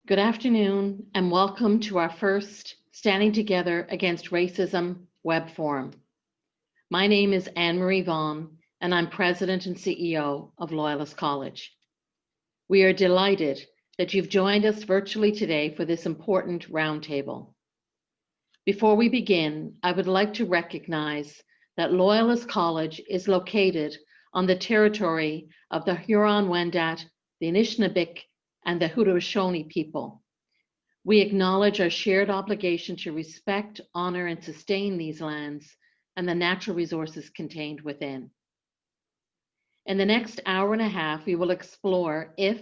Good afternoon and welcome to our first Standing Together Against Racism web forum. My name is Anne-Marie Vaughn and I'm President and CEO of Loyalist College. We are delighted that you've joined us virtually today for this important roundtable. Before we begin, I would like to recognize that Loyalist College is located on the territory of the Huron-Wendat, the Anishinaabeg, and the Haudenosaunee people. We acknowledge our shared obligation to respect, honor, and sustain these lands and the natural resources contained within. In the next hour and a half, we will explore if,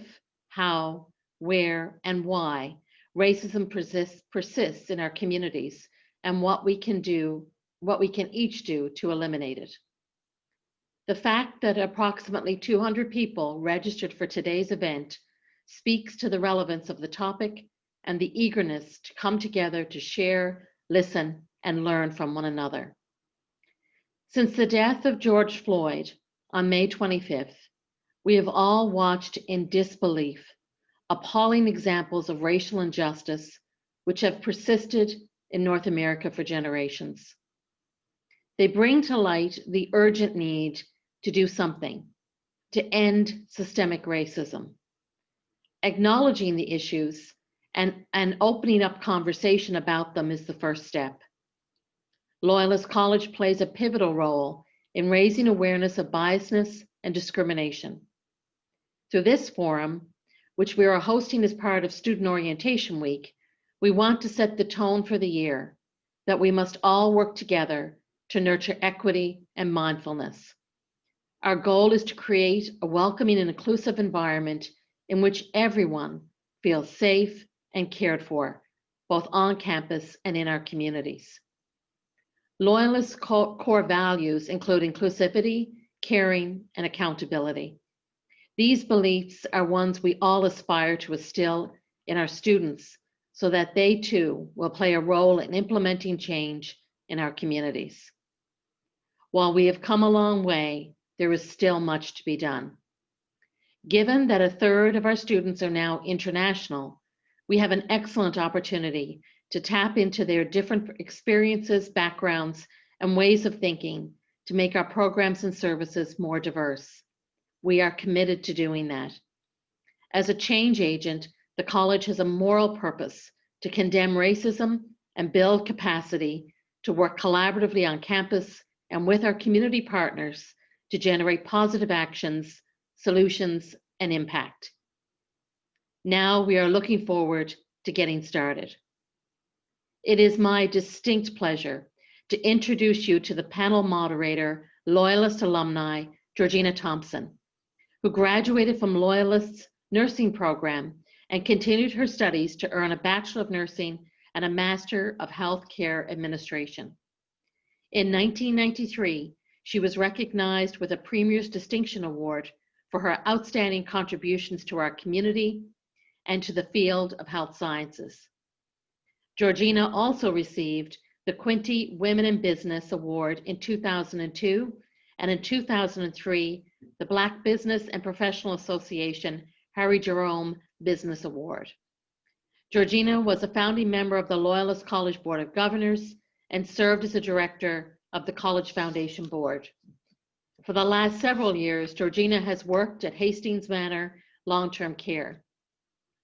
how, where, and why racism persists in our communities and what we can each do to eliminate it. The fact that approximately 200 people registered for today's event speaks to the relevance of the topic and the eagerness to come together to share, listen, and learn from one another. Since the death of George Floyd on May 25th, we have all watched in disbelief appalling examples of racial injustice which have persisted in North America for generations. They bring to light the urgent need to do something to end systemic racism. Acknowledging the issues and opening up conversation about them is the first step. Loyalist College plays a pivotal role in raising awareness of biasness and discrimination. Through this forum, which we are hosting as part of Student Orientation Week, we want to set the tone for the year that we must all work together to nurture equity and mindfulness. Our goal is to create a welcoming and inclusive environment in which everyone feels safe and cared for, both on campus and in our communities. Loyalist core values include inclusivity, caring, and accountability. These beliefs are ones we all aspire to instill in our students so that they too will play a role in implementing change in our communities. While we have come a long way, there is still much to be done. Given that a third of our students are now international, we have an excellent opportunity to tap into their different experiences, backgrounds, and ways of thinking to make our programs and services more diverse. We are committed to doing that. As a change agent, the college has a moral purpose to condemn racism and build capacity to work collaboratively on campus and with our community partners to generate positive actions, solutions, and impact. Now we are looking forward to getting started. It is my distinct pleasure to introduce you to the panel moderator, Loyalist alumni, Georgina Thompson, who graduated from Loyalist's nursing program and continued her studies to earn a Bachelor of Nursing and a Master of Healthcare Administration. In 1993, she was recognized with a Premier's Distinction Award for her outstanding contributions to our community and to the field of health sciences. Georgina also received the Quinte Women in Business Award in 2002, and in 2003, the Black Business and Professional Association Harry Jerome Business Award. Georgina was a founding member of the Loyalist College Board of Governors and served as a director of the College Foundation Board. For the last several years, Georgina has worked at Hastings Manor Long-Term Care.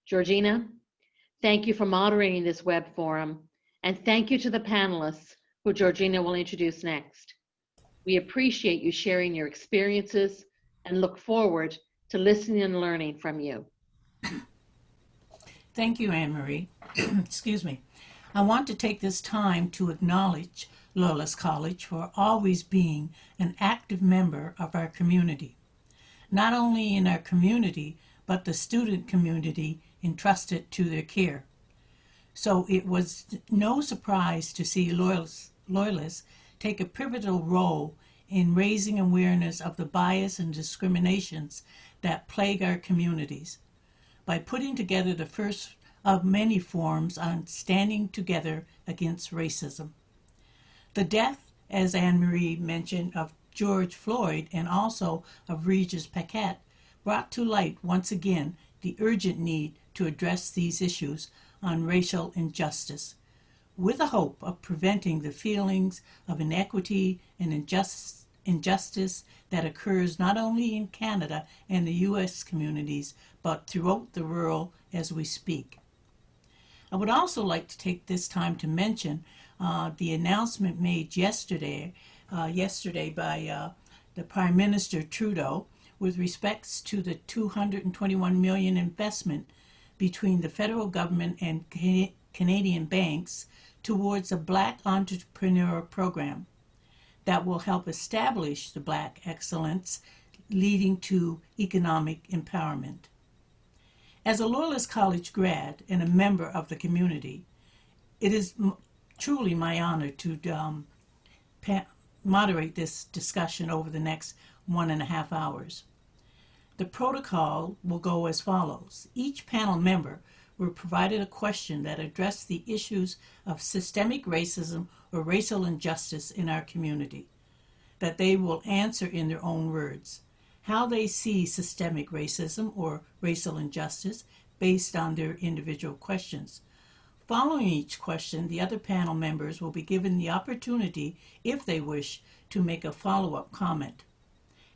Georgina, thank you for moderating this web forum, and thank you to the panelists who Georgina will introduce next. We appreciate you sharing your experiences and look forward to listening and learning from you. Thank you, Anne-Marie. Excuse me. I want to take this time to acknowledge Loyalist College for always being an active member of our community. Not only in our community, but the student community entrusted to their care. So it was no surprise to see Loyalists take a pivotal role in raising awareness of the bias and discriminations that plague our communities by putting together the first of many forums on standing together against racism. The death, as Anne-Marie mentioned, of George Floyd and also of Regis Paquette brought to light once again the urgent need to address these issues on racial injustice, with the hope of preventing the feelings of inequity and injustice that occurs not only in Canada and the U.S. communities, but throughout the world as we speak. I would also like to take this time to mention the announcement made yesterday by the Prime Minister Trudeau with respects to the $221 million investment between the federal government and Canadian banks towards a Black Entrepreneur Program that will help establish the Black excellence leading to economic empowerment. As a Loyalist College grad and a member of the community, it is truly my honor to moderate this discussion over the next 1.5 hours. The protocol will go as follows. Each panel member were provided a question that addressed the issues of systemic racism or racial injustice in our community, that they will answer in their own words, how they see systemic racism or racial injustice based on their individual questions. Following each question, the other panel members will be given the opportunity, if they wish, to make a follow-up comment.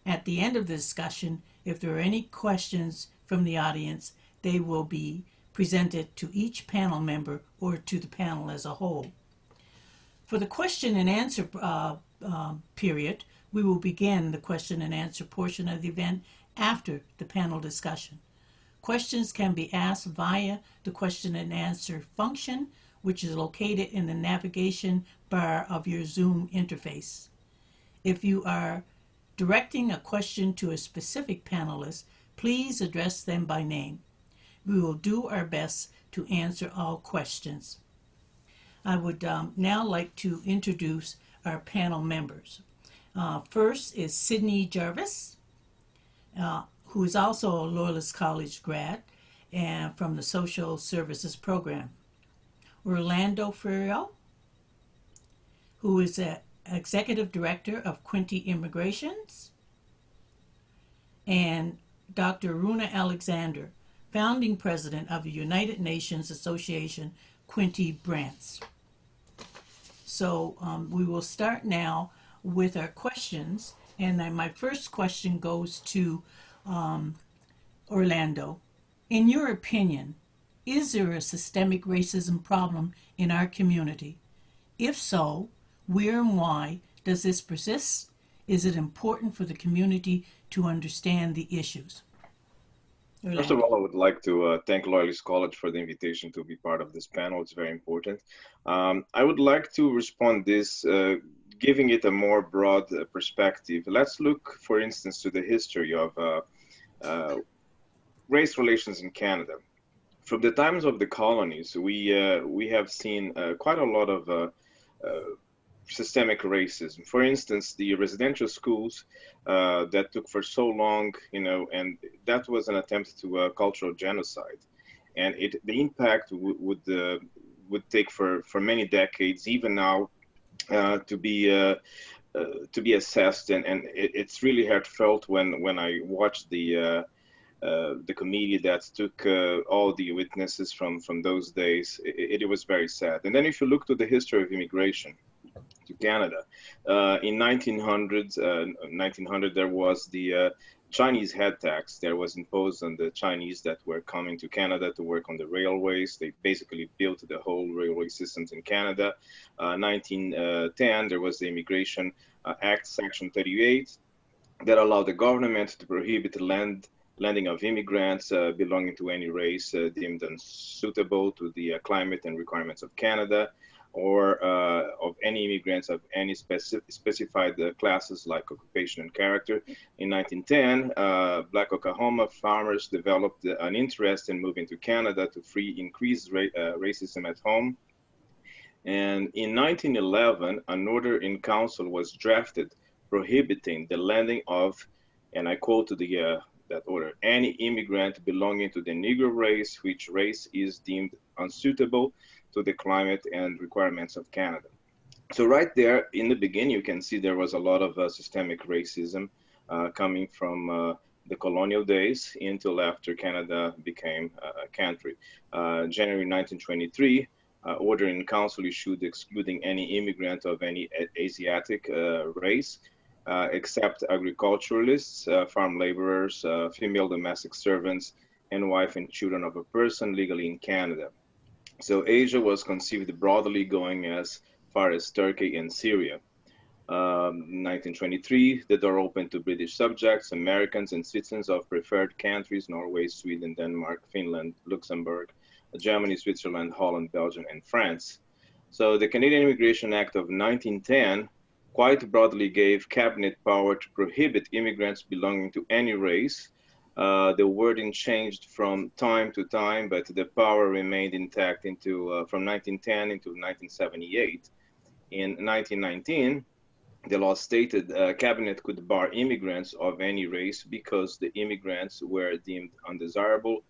At the end of the discussion, if there are any questions from the audience, they will be presented to each panel member or to the panel as a whole. For the question and answer period, we will begin the question and answer portion of the event after the panel discussion. Questions can be asked via the question and answer function, which is located in the navigation bar of your Zoom interface. If you are directing a question to a specific panelist, please address them by name. We will do our best to answer all questions. I would now like to introduce our panel members. First is Sydney Jarvis, who is also a Loyalist College grad and from the Social Services Program. Orlando Ferro, who is the Executive Director of Quinte Immigrations, and Dr. Aruna Alexander, Founding President of the United Nations Association Quinte Branch. So we will start now with our questions, and my first question goes to Orlando. In your opinion, is there a systemic racism problem in our community? If so, where and why does this persist? Is it important for the community to understand the issues? Orlando. First of all, I would like to thank Loyalist College for the invitation to be part of this panel. It's very important. I would like to respond this, giving it a more broad perspective. Let's look, for instance, to the history of race relations in Canada. From the times of the colonies, we have seen quite a lot of systemic racism. For instance, the residential schools that took for so long, and that was an attempt to cultural genocide, and the impact would take for many decades, even now, to be assessed, and it's really heartfelt when I watched the committee that took all the witnesses from those days. It was very sad. And then if you look to the history of immigration to Canada, in 1900 there was the Chinese head tax that was imposed on the Chinese that were coming to Canada to work on the railways. They basically built the whole railway systems in Canada. 1910 there was the Immigration Act, Section 38, that allowed the government to prohibit landing of immigrants belonging to any race deemed unsuitable to the climate and requirements of Canada, or of any immigrants of any specified classes like occupation and character. In 1910, Black Oklahoma farmers developed an interest in moving to Canada to increase racism at home. And in 1911, an order in council was drafted prohibiting the landing of, and I quote that order, any immigrant belonging to the Negro race, which race is deemed unsuitable to the climate and requirements of Canada. So right there in the beginning, you can see there was a lot of systemic racism coming from the colonial days until after Canada became a country. January 1923, order in council issued excluding any immigrant of any Asiatic race, except agriculturalists, farm laborers, female domestic servants, and wife and children of a person legally in Canada. So Asia was conceived broadly going as far as Turkey and Syria. 1923, the door opened to British subjects, Americans, and citizens of preferred countries, Norway, Sweden, Denmark, Finland, Luxembourg, Germany, Switzerland, Holland, Belgium, and France. So the Canadian Immigration Act of 1910 quite broadly gave cabinet power to prohibit immigrants belonging to any race. The wording changed from time to time, but the power remained intact from 1910 into 1978. In 1919, the law stated cabinet could bar immigrants of any race because the immigrants were deemed undesirable,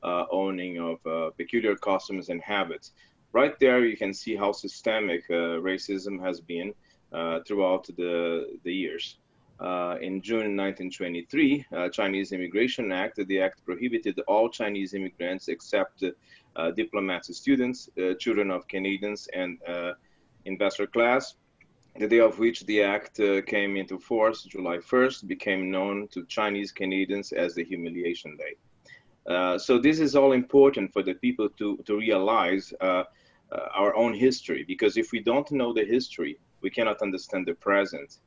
owning of peculiar customs and habits. Right there, you can see how systemic racism has been throughout the years. In June 1923, Chinese Immigration Act, the act prohibited all Chinese immigrants except diplomats, students, children of Canadians, and investor class. The day of which the act came into force, July 1st, became known to Chinese Canadians as the Humiliation Day. So this is all important for the people to realize our own history, because if we don't know the history, we cannot understand the present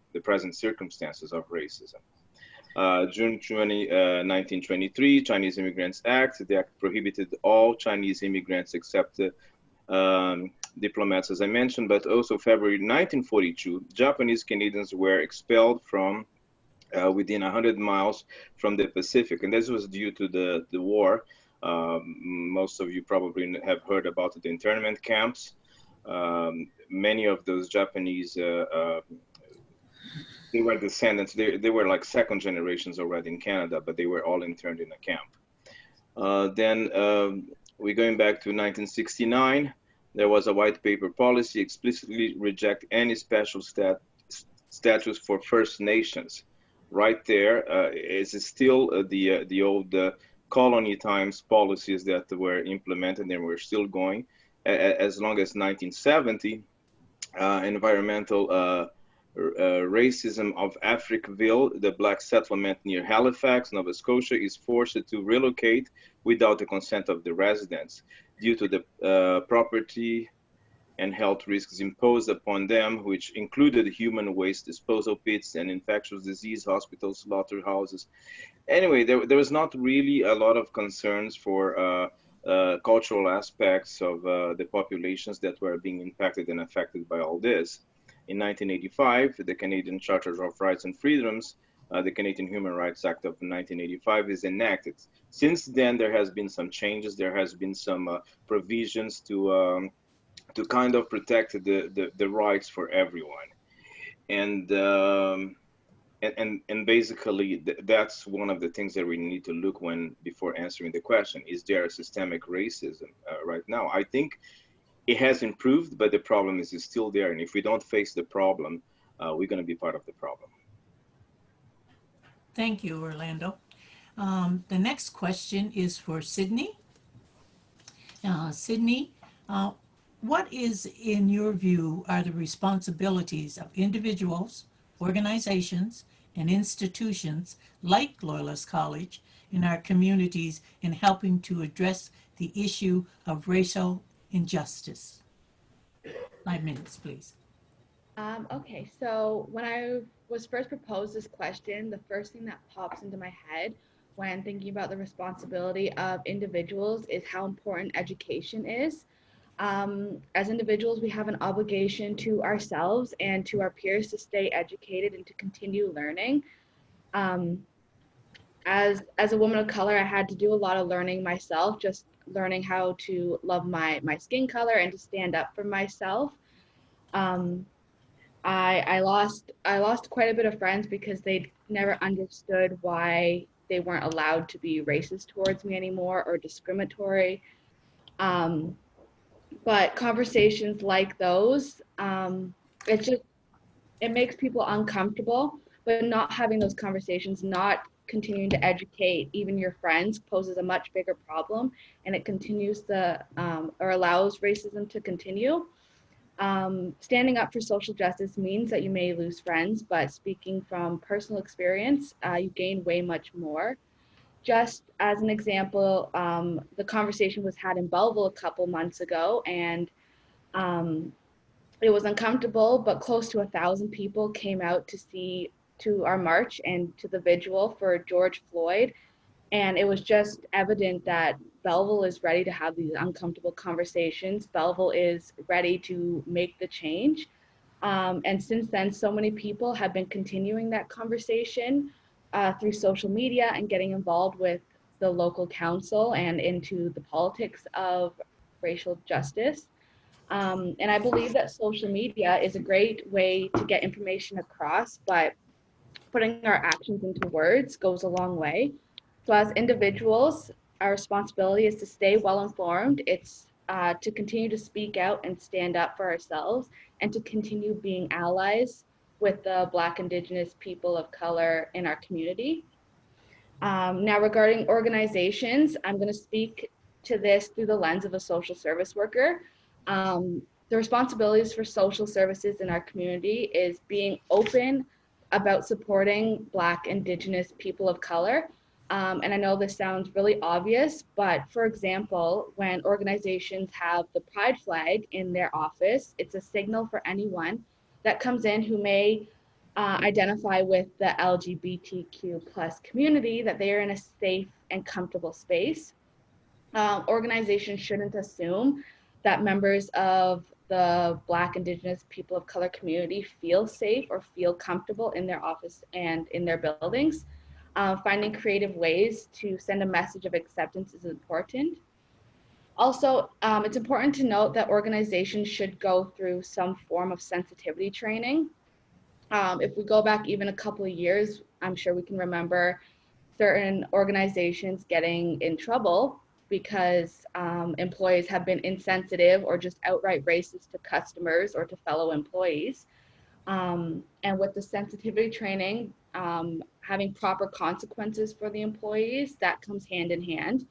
circumstances of racism. June 20, 1923, Chinese Immigrants Act. The act prohibited all Chinese immigrants except diplomats, as I mentioned, but also February 1942, Japanese Canadians were expelled from within 100 miles from the Pacific. And this was due to the war. Most of you probably have heard about the internment camps. Many of those Japanese, they were descendants, they were like second generations already in Canada, but they were all interned in a camp. Then we're going back to 1969. There was a white paper policy explicitly reject any special status for First Nations. Right there is still the old colony times policies that were implemented and were still going as long as 1970. Environmental racism of Africville, the black settlement near Halifax, Nova Scotia, is forced to relocate without the consent of the residents due to the property and health risks imposed upon them, which included human waste disposal pits and infectious disease hospitals, slaughterhouses. Anyway, there was not really a lot of concerns for cultural aspects of the populations that were being impacted and affected by all this. In 1985, the Canadian Charter of Rights and Freedoms, the Canadian Human Rights Act of 1985 is enacted. Since then, there has been some changes. There has been some provisions to kind of protect the rights for everyone. And basically that's one of the things that we need to look before answering the question, is there a systemic racism right now? I think it has improved, but the problem is still there. And if we don't face the problem, we're going to be part of the problem. Thank you, Orlando. The next question is for Sydney. Sydney, what is, in your view, are the responsibilities of individuals, organizations, and institutions like Loyalist College in our communities in helping to address the issue of racial injustice? 5 minutes, please. Okay, so when I was first proposed this question, the first thing that pops into my head when thinking about the responsibility of individuals is how important education is. As individuals, we have an obligation to ourselves and to our peers to stay educated and to continue learning. As a woman of color, I had to do a lot of learning myself, just learning how to love my skin color and to stand up for myself. I lost quite a bit of friends because they never understood why they weren't allowed to be racist towards me anymore or discriminatory. But conversations like those, it makes people uncomfortable, but not having those conversations, not continuing to educate even your friends poses a much bigger problem, and it continues to or allows racism to continue. Standing up for social justice means that you may lose friends, but speaking from personal experience, you gain way much more. Just as an example, the conversation was had in Belleville a couple months ago, and um, it was uncomfortable, but close to 1,000 people came out to our march and to the vigil for George Floyd. And it was just evident that Belleville is ready to have these uncomfortable conversations. Belleville is ready to make the change. And since then, so many people have been continuing that conversation through social media and getting involved with the local council and into the politics of racial justice. And I believe that social media is a great way to get information across, but putting our actions into words goes a long way. So as individuals, our responsibility is to stay well informed. It's to continue to speak out and stand up for ourselves, and to continue being allies with the Black, Indigenous, people of color in our community. Now, regarding organizations, I'm going to speak to this through the lens of a social service worker. The responsibilities for social services in our community is being open about supporting Black, Indigenous, people of color. And I know this sounds really obvious, but for example, when organizations have the pride flag in their office, it's a signal for anyone that comes in who may identify with the LGBTQ plus community that they are in a safe and comfortable space. Organizations shouldn't assume that members of the Black, Indigenous, people of color community feel safe or feel comfortable in their office and in their buildings. Finding creative ways to send a message of acceptance is important. Also, it's important to note that organizations should go through some form of sensitivity training. If we go back even a couple of years, I'm sure we can remember certain organizations getting in trouble because employees have been insensitive or just outright racist to customers or to fellow employees. And with the sensitivity training, having proper consequences for the employees, that comes hand in hand.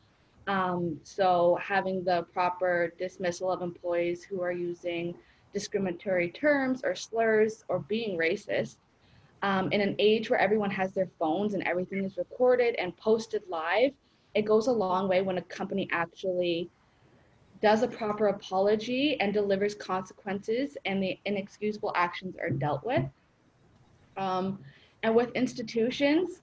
So having the proper dismissal of employees who are using discriminatory terms or slurs or being racist. In an age where everyone has their phones and everything is recorded and posted live, it goes a long way when a company actually does a proper apology and delivers consequences and the inexcusable actions are dealt with. And with institutions,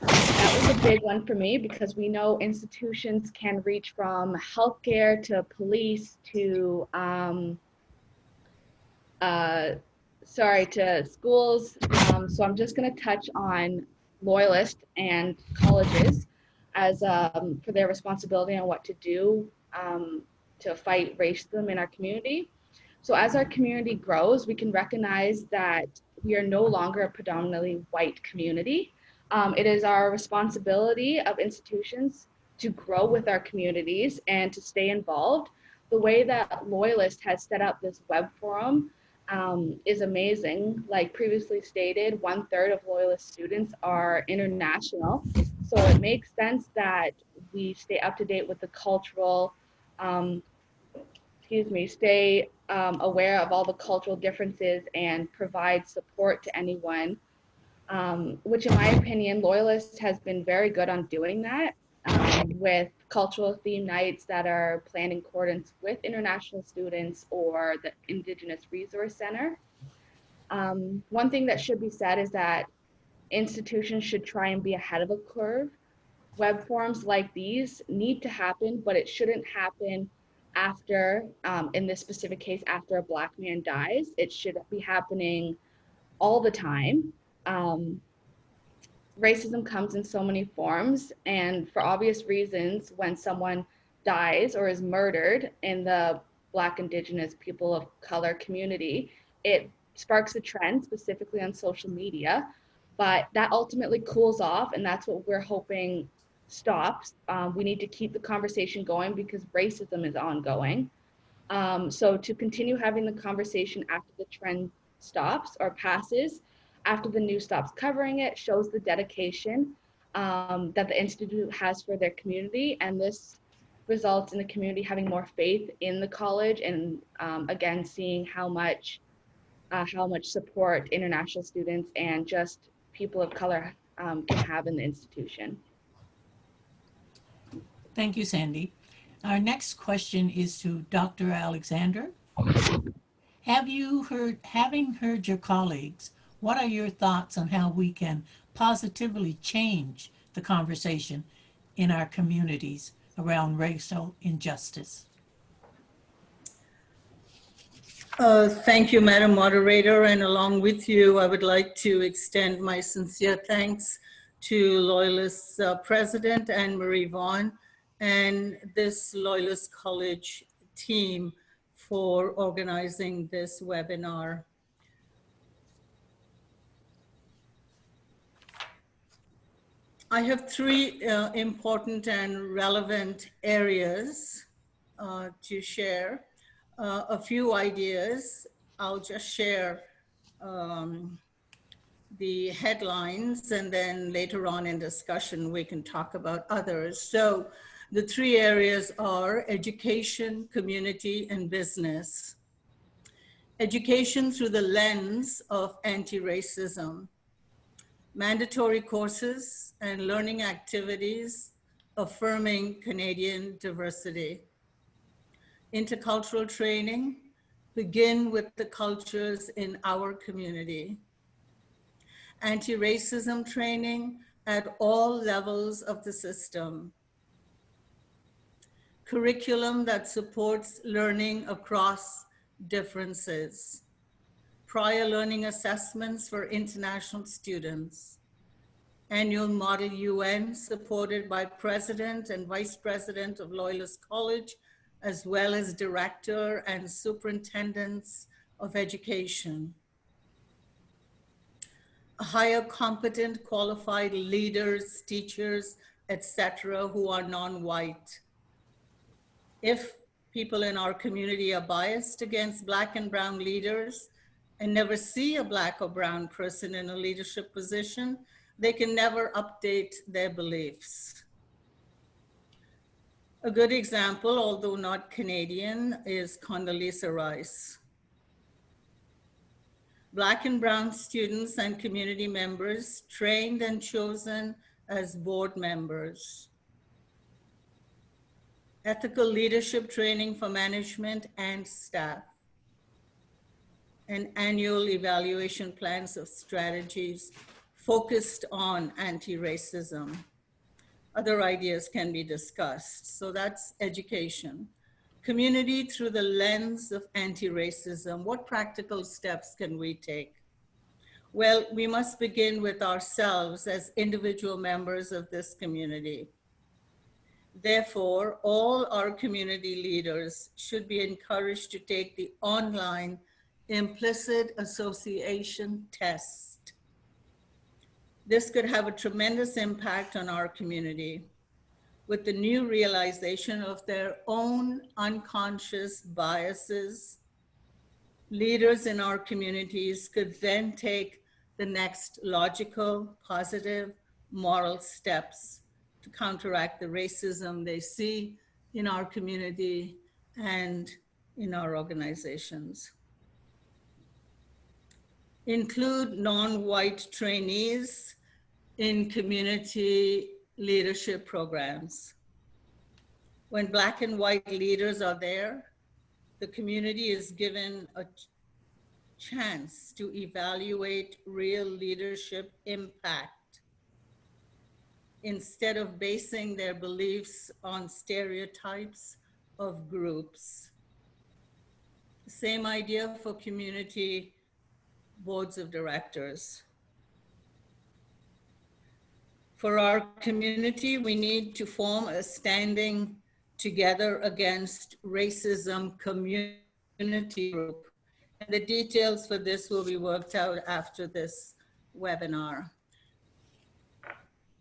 that was a big one for me because we know institutions can reach from healthcare to police to to schools. So I'm just going to touch on Loyalist and colleges as for their responsibility on what to do to fight racism in our community. So as our community grows, we can recognize that we are no longer a predominantly white community. It is our responsibility of institutions to grow with our communities and to stay involved. The way that Loyalist has set up this web forum is amazing. Like previously stated, 1/3 of Loyalist students are international. So it makes sense that we stay up to date with the cultural, stay aware of all the cultural differences and provide support to anyone, which in my opinion, Loyalist has been very good on doing that with cultural theme nights that are planned in accordance with international students or the Indigenous Resource Center. One thing that should be said is that institutions should try and be ahead of the curve. Web forums like these need to happen, but it shouldn't happen after, in this specific case, after a Black man dies. It should be happening all the time. Racism comes in so many forms, and for obvious reasons, when someone dies or is murdered in the Black, Indigenous, people of color community, it sparks a trend specifically on social media, but that ultimately cools off, and that's what we're hoping stops. We need to keep the conversation going because racism is ongoing. So to continue having the conversation after the trend stops or passes, after the news stops covering it, shows the dedication that the Institute has for their community, and this results in the community having more faith in the college, and again, seeing how much support international students and just people of color can have in the institution. Thank you, Sandy. Our next question is to Dr. Alexander. Having heard your colleagues, what are your thoughts on how we can positively change the conversation in our communities around racial injustice? Thank you, Madam Moderator, and along with you, I would like to extend my sincere thanks to Loyalist President Anne-Marie Vaughn and this Loyalist College team for organizing this webinar. I have three important and relevant areas to share. A few ideas. I'll just share the headlines, and then later on in discussion, we can talk about others. So the three areas are education, community, and business. Education through the lens of anti-racism. Mandatory courses and learning activities affirming Canadian diversity. Intercultural training, begin with the cultures in our community. Anti-racism training at all levels of the system. Curriculum that supports learning across differences. Prior learning assessments for international students. Annual Model UN supported by President and Vice President of Loyalist College, as well as Director and Superintendents of Education. Hire competent, qualified leaders, teachers, etc., who are non-white. If people in our community are biased against Black and brown leaders and never see a Black or brown person in a leadership position, they can never update their beliefs. A good example, although not Canadian, is Condoleezza Rice. Black and brown students and community members trained and chosen as board members. Ethical leadership training for management and staff. And annual evaluation plans of strategies focused on anti-racism. Other ideas can be discussed. So that's education. Community through the lens of anti-racism. What practical steps can we take? Well, we must begin with ourselves as individual members of this community. Therefore, all our community leaders should be encouraged to take the online implicit association test. This could have a tremendous impact on our community. With the new realization of their own unconscious biases, leaders in our communities could then take the next logical, positive, moral steps to counteract the racism they see in our community and in our organizations. Include non-white trainees in community leadership programs. When Black and white leaders are there, the community is given a chance to evaluate real leadership impact instead of basing their beliefs on stereotypes of groups. Same idea for community boards of directors. For our community, we need to form a standing together against racism community group. And the details for this will be worked out after this webinar.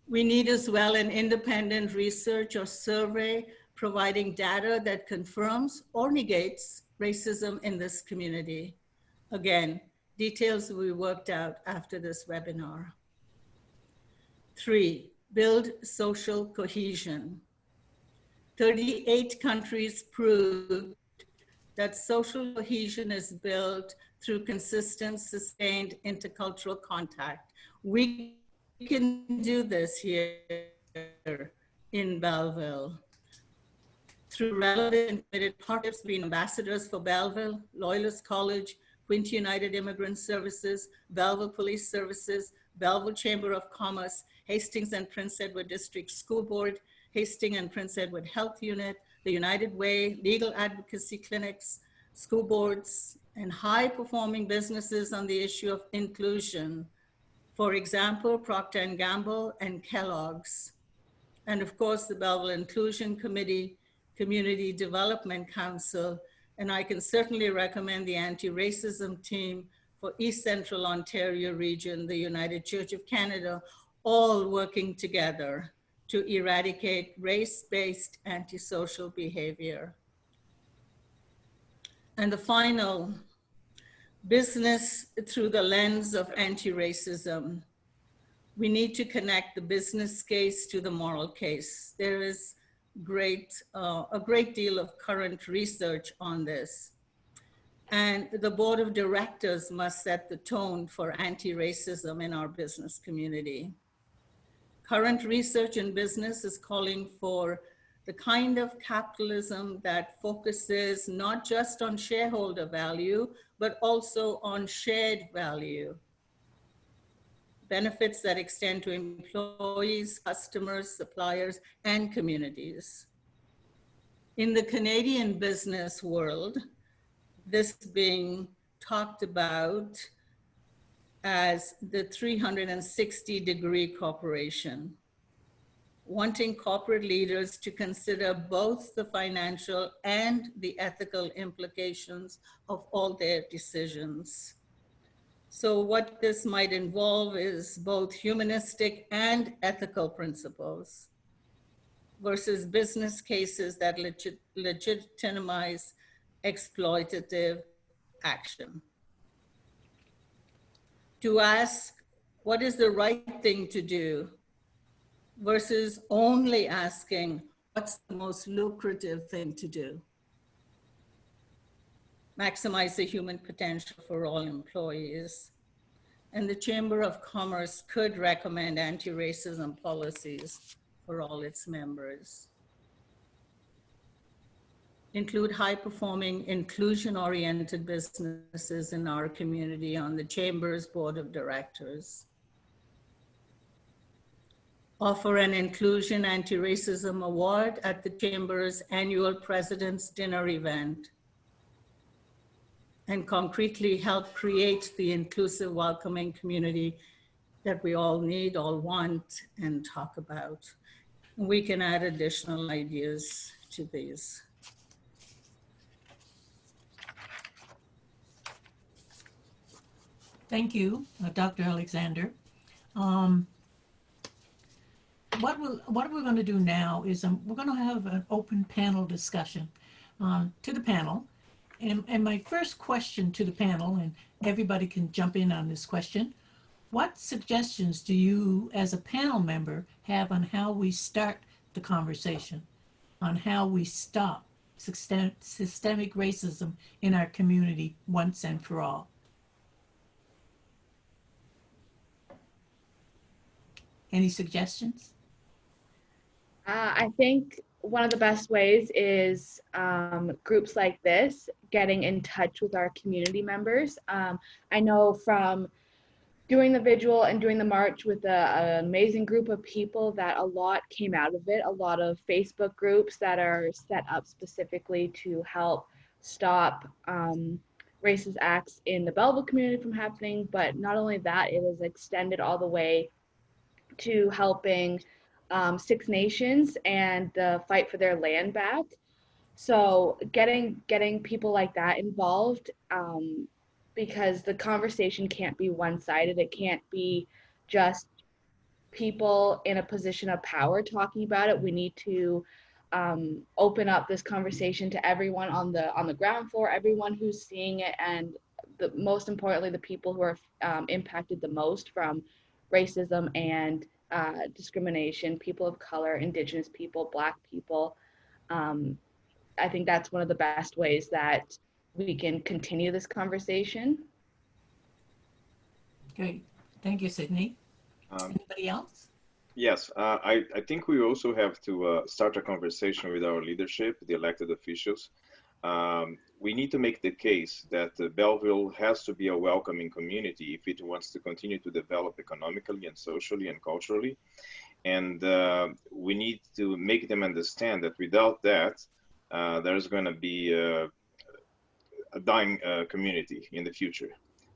We need as well an independent research or survey providing data that confirms or negates racism in this community. Again, details will be worked out after this webinar. 3, build social cohesion. 38 countries proved that social cohesion is built through consistent, sustained intercultural contact. We can do this here in Belleville through relevant and committed partnerships, being ambassadors for Belleville, Loyalist College, Quinte United Immigrant Services, Belleville Police Services, Belleville Chamber of Commerce, Hastings and Prince Edward District School Board, Hastings and Prince Edward Health Unit, the United Way, legal advocacy clinics, school boards, and high-performing businesses on the issue of inclusion. For example, Procter & Gamble and Kellogg's. And of course, the Belleville Inclusion Committee, Community Development Council, and I can certainly recommend the anti-racism team for East Central Ontario region, the United Church of Canada, all working together to eradicate race-based antisocial behavior. And the final, business through the lens of anti-racism. We need to connect the business case to the moral case. There is a great deal of current research on this. And the board of directors must set the tone for anti-racism in our business community. Current research in business is calling for the kind of capitalism that focuses not just on shareholder value, but also on shared value. Benefits that extend to employees, customers, suppliers, and communities. In the Canadian business world, this being talked about as the 360-degree corporation, wanting corporate leaders to consider both the financial and the ethical implications of all their decisions. So what this might involve is both humanistic and ethical principles versus business cases that legitimize exploitative action. To ask what is the right thing to do versus only asking what's the most lucrative thing to do. Maximize the human potential for all employees. And the Chamber of Commerce could recommend anti-racism policies for all its members. Include high-performing, inclusion-oriented businesses in our community on the Chamber's Board of Directors. Offer an Inclusion Anti-Racism Award at the Chamber's annual President's Dinner event. And concretely help create the inclusive, welcoming community that we all need, all want, and talk about. And we can add additional ideas to these. Thank you, Dr. Alexander. What we're going to do now is we're going to have an open panel discussion to the panel. And my first question to the panel, and everybody can jump in on this question, what suggestions do you as a panel member have on how we start the conversation, on how we stop systemic racism in our community once and for all? Any suggestions? I think one of the best ways is groups like this getting in touch with our community members. I know from doing the vigil and doing the march with an amazing group of people that a lot came out of it, a lot of Facebook groups that are set up specifically to help stop racist acts in the Belleville community from happening, but not only that, it is extended all the way to helping Six Nations and the fight for their land back. So getting people like that involved, because the conversation can't be one-sided. It can't be just people in a position of power talking about it. We need to open up this conversation to everyone on the ground floor, everyone who's seeing it, and most importantly, the people who are impacted the most from racism and discrimination, people of color, Indigenous people, Black people. I think that's one of the best ways that we can continue this conversation. Great. Thank you, Sydney. Anybody else? Yes, I think we also have to start a conversation with our leadership, the elected officials. We need to make the case that Belleville has to be a welcoming community if it wants to continue to develop economically and socially and culturally. And we need to make them understand that without that, there's going to be a dying community in the future.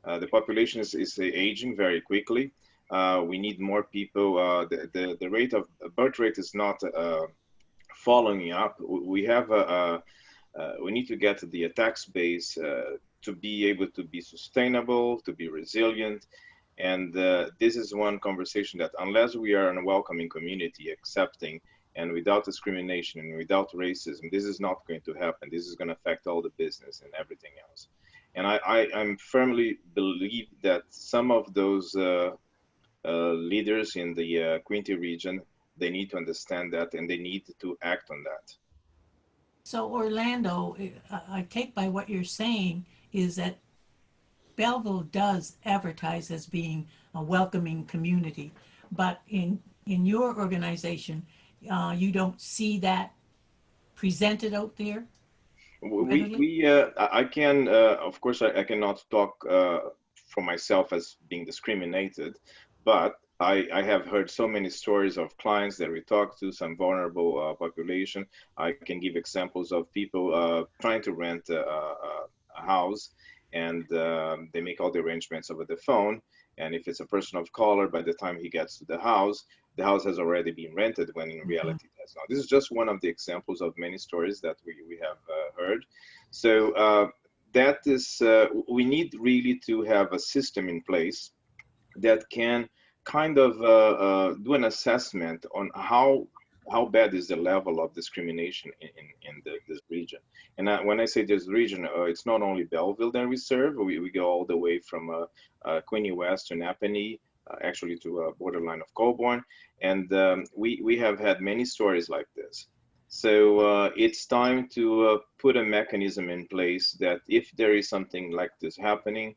The population is aging very quickly. We need more people. The rate of birth rate is not following up. We have we need to get the tax base to be able to be sustainable, to be resilient. And this is one conversation that unless we are in a welcoming community, accepting, and without discrimination and without racism, this is not going to happen. This is going to affect all the business and everything else. And I'm firmly believe that some of those leaders in the Quinte region, they need to understand that and they need to act on that. So Orlando, I take by what you're saying is that Belleville does advertise as being a welcoming community, but in your organization, you don't see that presented out there? I can, of course, I cannot talk for myself as being discriminated, but I have heard so many stories of clients that we talk to, some vulnerable population. I can give examples of people trying to rent a house, and they make all the arrangements over the phone. And if it's a person of color, by the time he gets to the house has already been rented, when in reality it has not. This is just one of the examples of many stories that we have heard. So that is, we need really to have a system in place that can kind of do an assessment on how bad is the level of discrimination in this region. And when I say this region, it's not only Belleville that we serve. We go all the way from Quinte West to Napanee, actually to a borderline of Colborne. And we have had many stories like this. So it's time to put a mechanism in place that if there is something like this happening,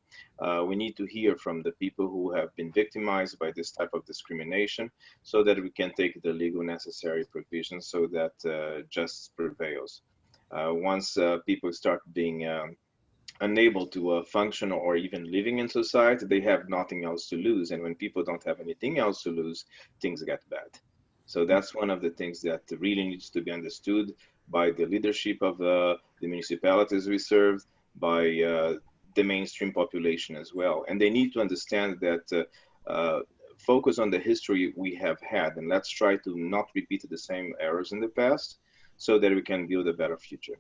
we need to hear from the people who have been victimized by this type of discrimination so that we can take the legal necessary provisions so that justice prevails. Once people start being unable to function or even living in society, they have nothing else to lose. And when people don't have anything else to lose, things get bad. So that's one of the things that really needs to be understood by the leadership of the municipalities we serve, by the mainstream population as well. And they need to understand that focus on the history we have had, and let's try to not repeat the same errors in the past so that we can build a better future.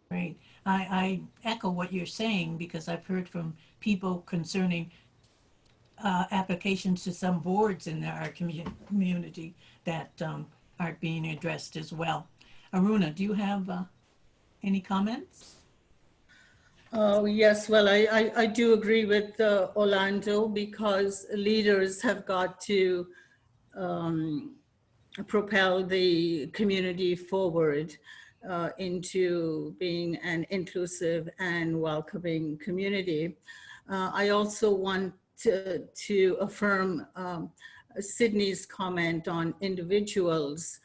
Great. I echo what you're saying because I've heard from people concerning applications to some boards in our community that aren't being addressed as well. Aruna, do you have any comments? Oh, yes. Well, I do agree with Orlando, because leaders have got to propel the community forward into being an inclusive and welcoming community. I also want to affirm Sydney's comment on individuals.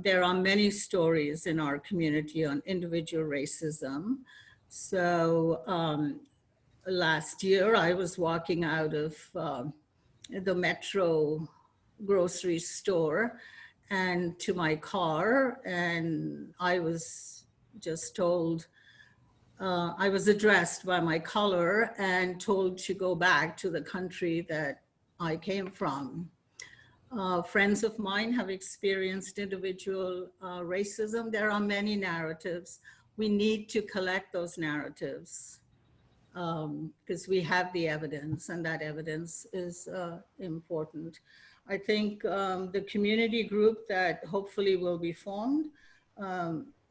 There are many stories in our community on individual racism. So last year I was walking out of the Metro grocery store and to my car, and I was just told, I was addressed by my color and told to go back to the country that I came from. Friends of mine have experienced individual racism. There are many narratives. We need to collect those narratives because we have the evidence, and that evidence is important. I think the community group that hopefully will be formed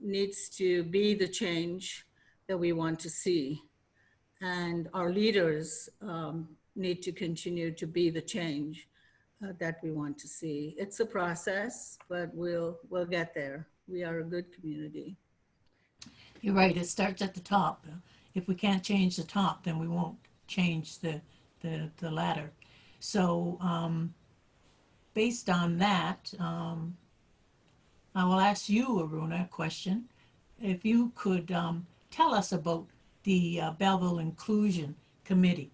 needs to be the change that we want to see. And our leaders need to continue to be the change that we want to see. It's a process, but we'll get there. We are a good community. You're right, it starts at the top. If we can't change the top, then we won't change the ladder. So based on that, I will ask you, Aruna, a question. If you could tell us about the Bevel Inclusion Committee.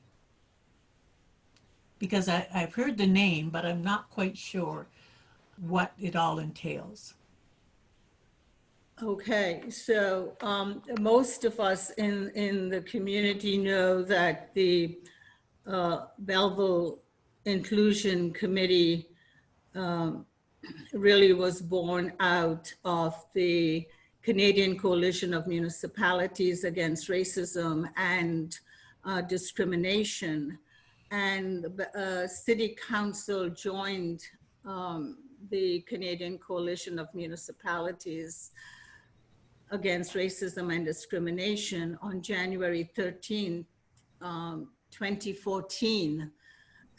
Because I've heard the name, but I'm not quite sure what it all entails. Okay, so most of us in the community know that the Bevel Inclusion Committee really was born out of the Canadian Coalition of Municipalities Against Racism and Discrimination. And City Council joined the Canadian Coalition of Municipalities Against Racism and Discrimination on January 13, 2014.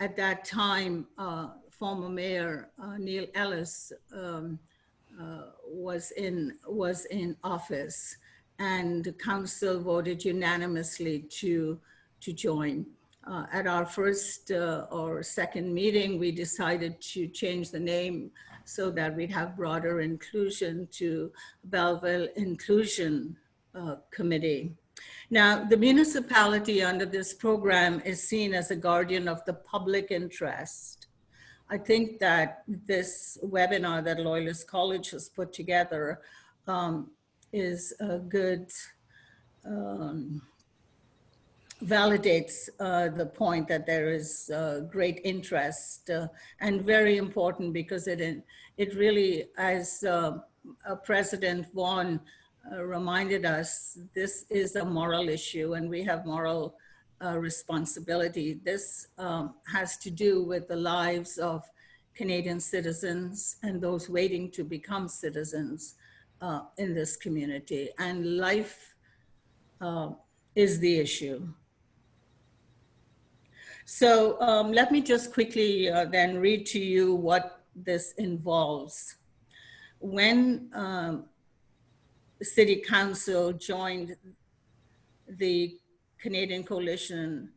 At that time, former Mayor Neil Ellis was in office, and the council voted unanimously to join. At our first or second meeting, we decided to change the name so that we'd have broader inclusion to Bevel Inclusion Committee. Now, the municipality under this program is seen as a guardian of the public interest. I think that this webinar that Loyalist College has put together is a good, validates the point that there is great interest and very important because it really, as President Vaughan reminded us, this is a moral issue and we have moral responsibility. This has to do with the lives of Canadian citizens and those waiting to become citizens in this community. And life is the issue. So let me just quickly then read to you what this involves. When City Council joined the Canadian Coalition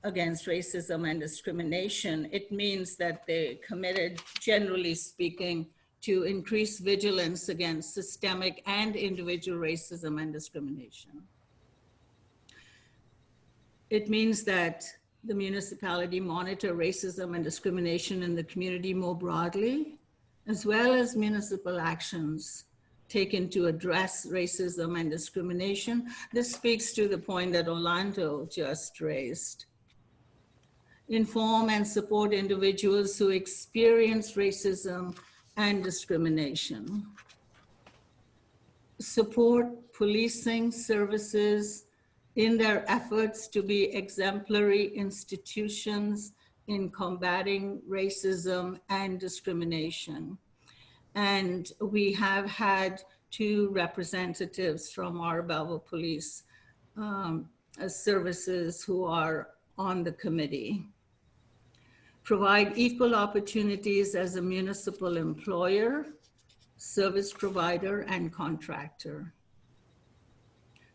Against Racism and Discrimination, it means that they committed, generally speaking, to increase vigilance against systemic and individual racism and discrimination. It means that the municipality monitor racism and discrimination in the community more broadly, as well as municipal actions taken to address racism and discrimination. This speaks to the point that Orlando just raised. Inform and support individuals who experience racism and discrimination. Support policing services in their efforts to be exemplary institutions in combating racism and discrimination. And we have had 2 representatives from our Bevel Police services who are on the committee. Provide equal opportunities as a municipal employer, service provider, and contractor.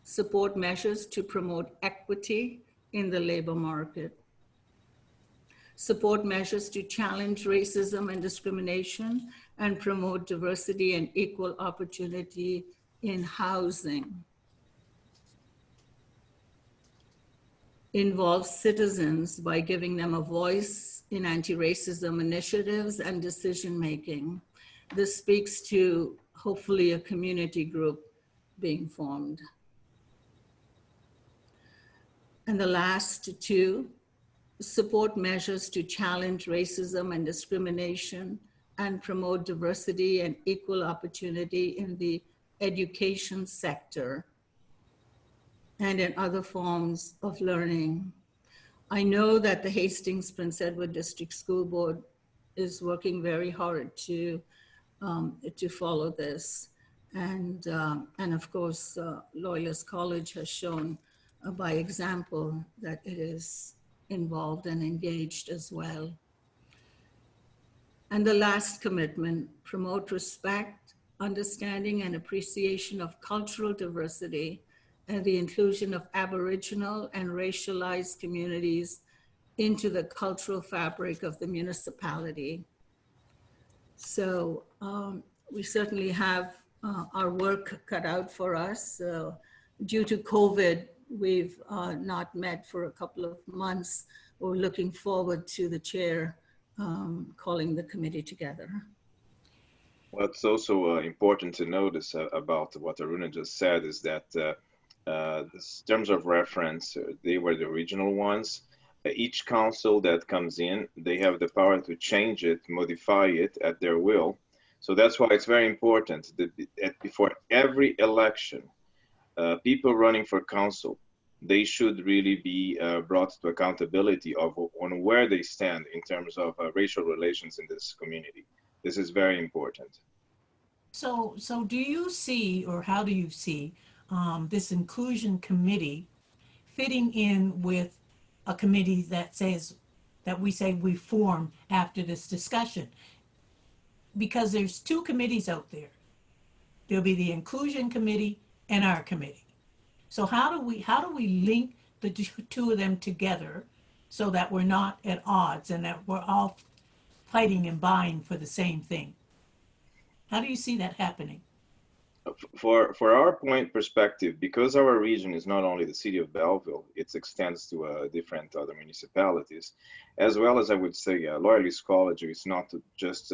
Support measures to promote equity in the labor market. Support measures to challenge racism and discrimination and promote diversity and equal opportunity in housing. Involve citizens by giving them a voice in anti-racism initiatives and decision-making. This speaks to hopefully a community group being formed. And the last 2, support measures to challenge racism and discrimination and promote diversity and equal opportunity in the education sector and in other forms of learning. I know that the Hastings Prince Edward District School Board is working very hard to follow this. And of course, Loyalist College has shown by example that it is involved and engaged as well. And the last commitment, promote respect, understanding, and appreciation of cultural diversity and the inclusion of Aboriginal and racialized communities into the cultural fabric of the municipality. So we certainly have our work cut out for us. Due to COVID, we've not met for a couple of months. We're looking forward to the chair calling the committee together. What's also important to notice about what Aruna just said is that the terms of reference, they were the original ones. Each council that comes in, they have the power to change it, modify it at their will. So that's why it's very important that before every election, people running for council, they should really be brought to accountability on where they stand in terms of racial relations in this community. This is very important. So do you see, or how do you see this inclusion committee fitting in with a committee that says, that we say we form after this discussion? Because there's two committees out there. There'll be the inclusion committee and our committee. So how do we link the two of them together so that we're not at odds and that we're all fighting and vying for the same thing? How do you see that happening? For our point perspective, because our region is not only the city of Belleville, it extends to different other municipalities, as well as I would say Loyalist College is not just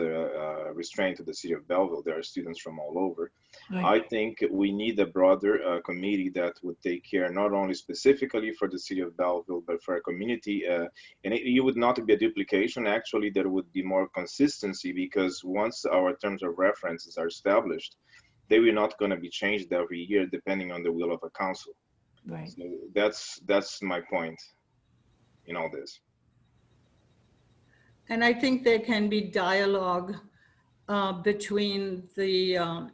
restrained to the city of Belleville. There are students from all over. Right. I think we need a broader committee that would take care not only specifically for the city of Belleville, but for a community. And it would not be a duplication. Actually, there would be more consistency, because once our terms of references are established, they were not going to be changed every year depending on the will of a council. Right. So that's my point in all this. And I think there can be dialogue between the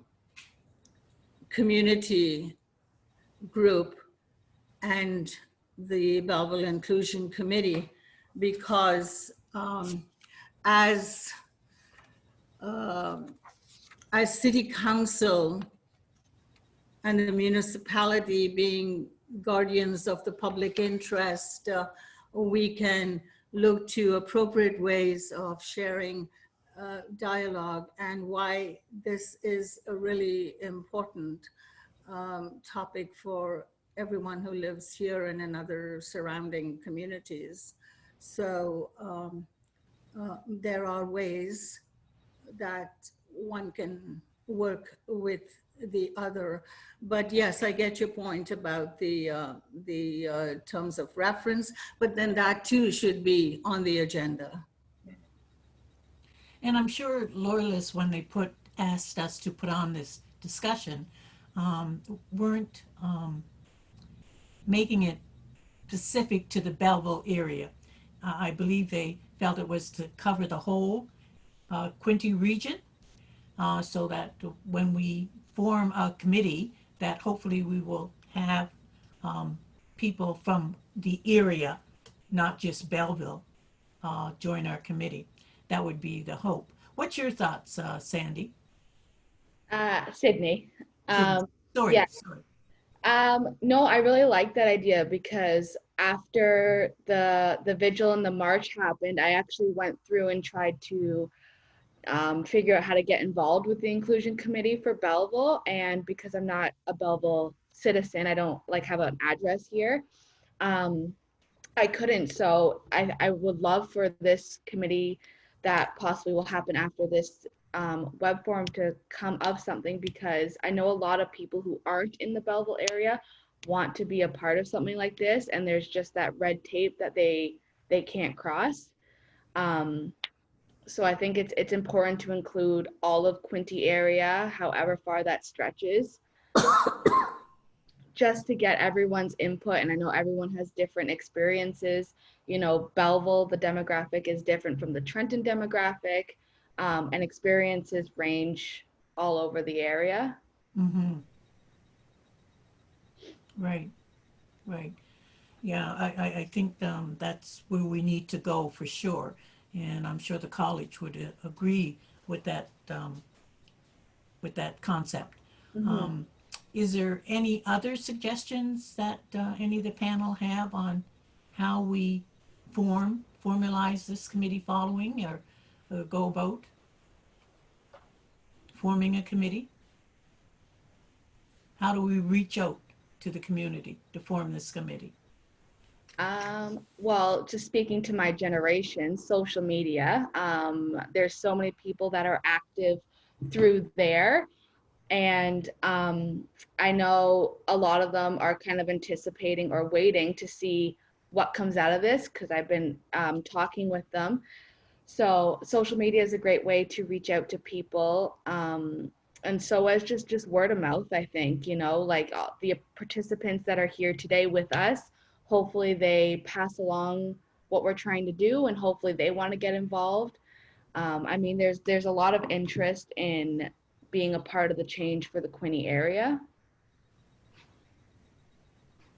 community group and the Bevel Inclusion Committee, because as city council and the municipality being guardians of the public interest, we can look to appropriate ways of sharing dialogue, and why this is a really important topic for everyone who lives here and in other surrounding communities. So there are ways that one can work with the other. But yes, I get your point about the terms of reference, but then that too should be on the agenda. And I'm sure Loyalists, when they asked us to put on this discussion, weren't making it specific to the Belleville area. I believe they felt it was to cover the whole Quinte region, so that when we form a committee, that hopefully we will have people from the area, not just Belleville, join our committee. That would be the hope. What's your thoughts, Sandy? Sydney. Sorry. Yeah. No, I really like that idea, because after the vigil and the march happened, I actually went through and tried to figure out how to get involved with the inclusion committee for Belleville. And because I'm not a Belleville citizen, I don't have an address here. I couldn't. So I would love for this committee that possibly will happen after this web forum to come of something, because I know a lot of people who aren't in the Belleville area want to be a part of something like this, and there's just that red tape that they can't cross. So I think it's important to include all of Quinte area, however far that stretches, just to get everyone's input. And I know everyone has different experiences. You know, Belleville, the demographic is different from the Trenton demographic, and experiences range all over the area. Mm-hmm. Right. Yeah, I think that's where we need to go for sure. And I'm sure the college would agree with that concept. Mhm. Is there any other suggestions that any of the panel have on how we formalize this committee following, or go about forming a committee? How do we reach out to the community to form this committee? Well, just speaking to my generation, social media, there's so many people that are active through there. And I know a lot of them are kind of anticipating or waiting to see what comes out of this because I've been talking with them. So social media is a great way to reach out to people. And so as just word of mouth, I think, like the participants that are here today with us, hopefully they pass along what we're trying to do and hopefully they want to get involved. I mean, there's a lot of interest in being a part of the change for the Quinte area.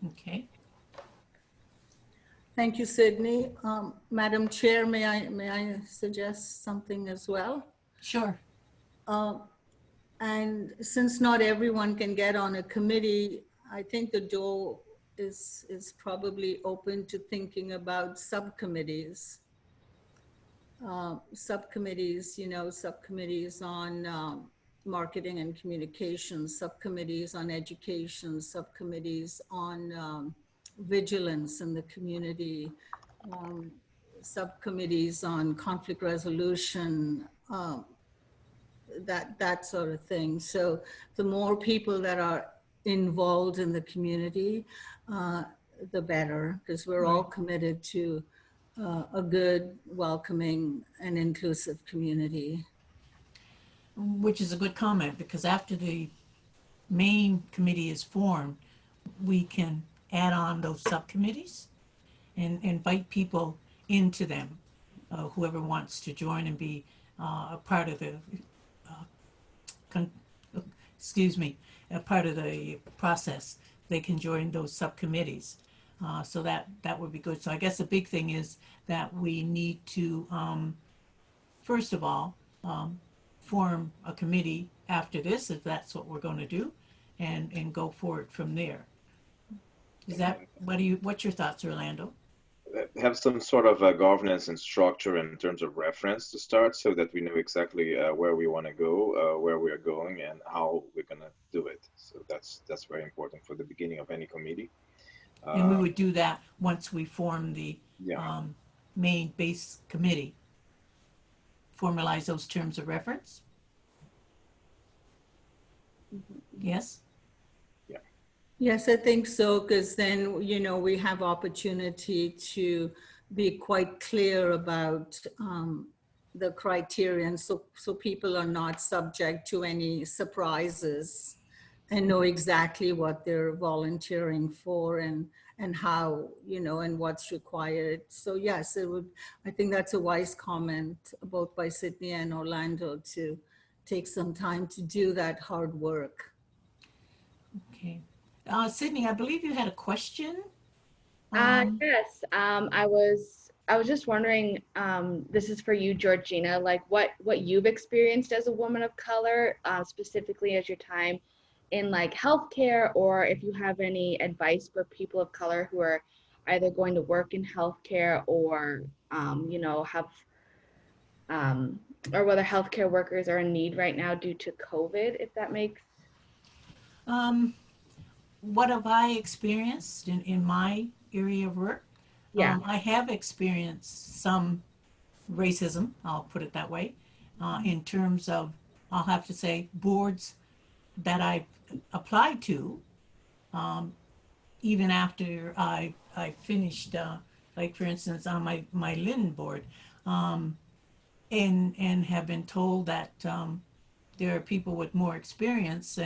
Okay. Thank you, Sydney. Madam Chair, may I suggest something as well? Sure. And since not everyone can get on a committee, I think the door is probably open to thinking about subcommittees. Subcommittees, subcommittees on marketing and communications, subcommittees on education, subcommittees on vigilance in the community, subcommittees on conflict resolution, that sort of thing. So the more people that are involved in the community, the better, because we're all committed to a good, welcoming, and inclusive community. Which is a good comment, because after the main committee is formed, we can add on those subcommittees and invite people into them, whoever wants to join and be a part of the, con- a part of the process. They can join those subcommittees. So that would be good. So I guess the big thing is that we need to, first of all, form a committee after this, if that's what we're going to do, and go forward from there. Is that, what's your thoughts, Orlando? Have some sort of governance and structure in terms of reference to start, so that we know exactly where we want to go, where we are going, and how we're going to do it. So that's very important for the beginning of any committee. And we would do that once we form the Yeah. main base committee. Formalize those terms of reference? Yes? Yeah. Yes, I think so, because then, we have opportunity to be quite clear about the criterion, so people are not subject to any surprises and know exactly what they're volunteering for and how, and what's required. So yes, I think that's a wise comment, both by Sydney and Orlando, to take some time to do that hard work. Okay. Sydney, I believe you had a question. Yes, I was just wondering, this is for you, Georgina, like what you've experienced as a woman of color, specifically as your time in like healthcare, or if you have any advice for people of color who are either going to work in healthcare or, have, or whether healthcare workers are in need right now due to COVID, if that makes. What have I experienced in my area of work? Yeah. I have experienced some racism, I'll put it that way, in terms of, I'll have to say, boards that I've applied to, even after I finished, like for instance, on my Lynn board, and have been told that there are people with more experience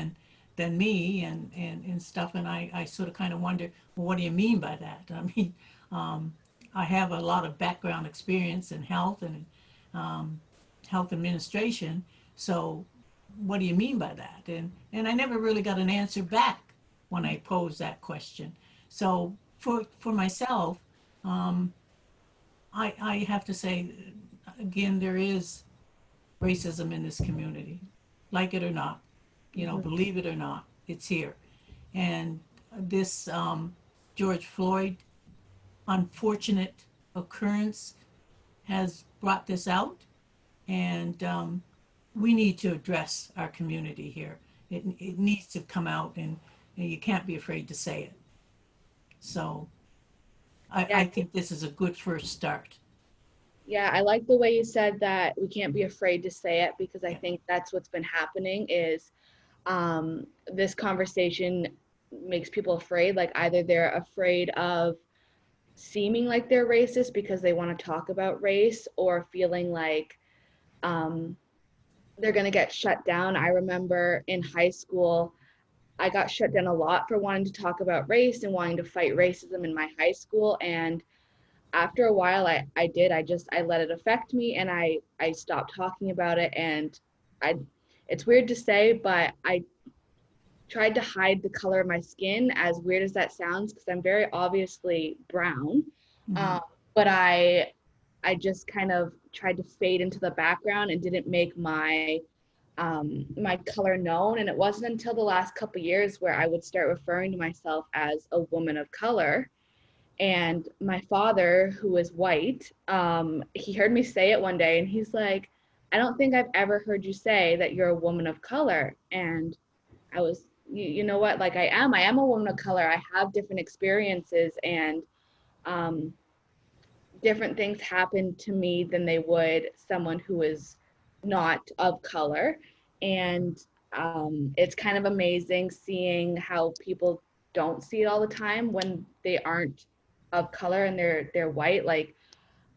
than me and stuff, and I sort of kind of wonder, well, what do you mean by that? I mean, I have a lot of background experience in health and health administration, so what do you mean by that? And I never really got an answer back when I posed that question. So for myself, I have to say, again, there is racism in this community, like it or not, believe it or not, it's here. And this George Floyd unfortunate occurrence has brought this out, and we need to address our community here. It needs to come out, and you can't be afraid to say it. So Yeah, I think this is a good first start. yeah, I like the way you said that we can't be afraid to say it, because I Yeah. think that's what's been happening is this conversation makes people afraid. Like either they're afraid of seeming like they're racist because they want to talk about race, or feeling like um, they're going to get shut down. I remember in high school, I got shut down a lot for wanting to talk about race and wanting to fight racism in my high school. And after a while, I let it affect me, and I stopped talking about it. And I, it's weird to say, but I tried to hide the color of my skin, as weird as that sounds, because I'm very obviously brown. Mhm. Um, but I just kind of tried to fade into the background and didn't make my color known. And it wasn't until the last couple years where I would start referring to myself as a woman of color. And my father, who is white, he heard me say it one day, and he's like, "I don't think I've ever heard you say that you're a woman of color." And I was, you know what, like I am a woman of color. I have different experiences, and um, different things happen to me than they would someone who is not of color. And it's kind of amazing seeing how people don't see it all the time when they aren't of color and they're white. Like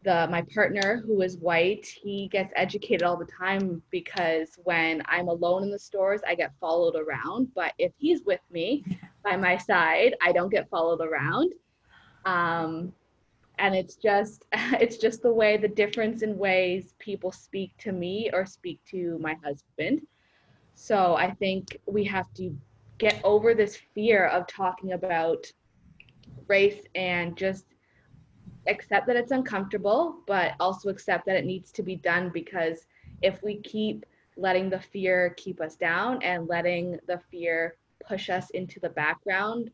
my partner, who is white, he gets educated all the time, because when I'm alone in the stores, I get followed around. But if he's with me by my side, I don't get followed around. Um, and it's just the way, the difference in ways people speak to me or speak to my husband. So I think we have to get over this fear of talking about race, and just accept that it's uncomfortable, but also accept that it needs to be done, because if we keep letting the fear keep us down and letting the fear push us into the background,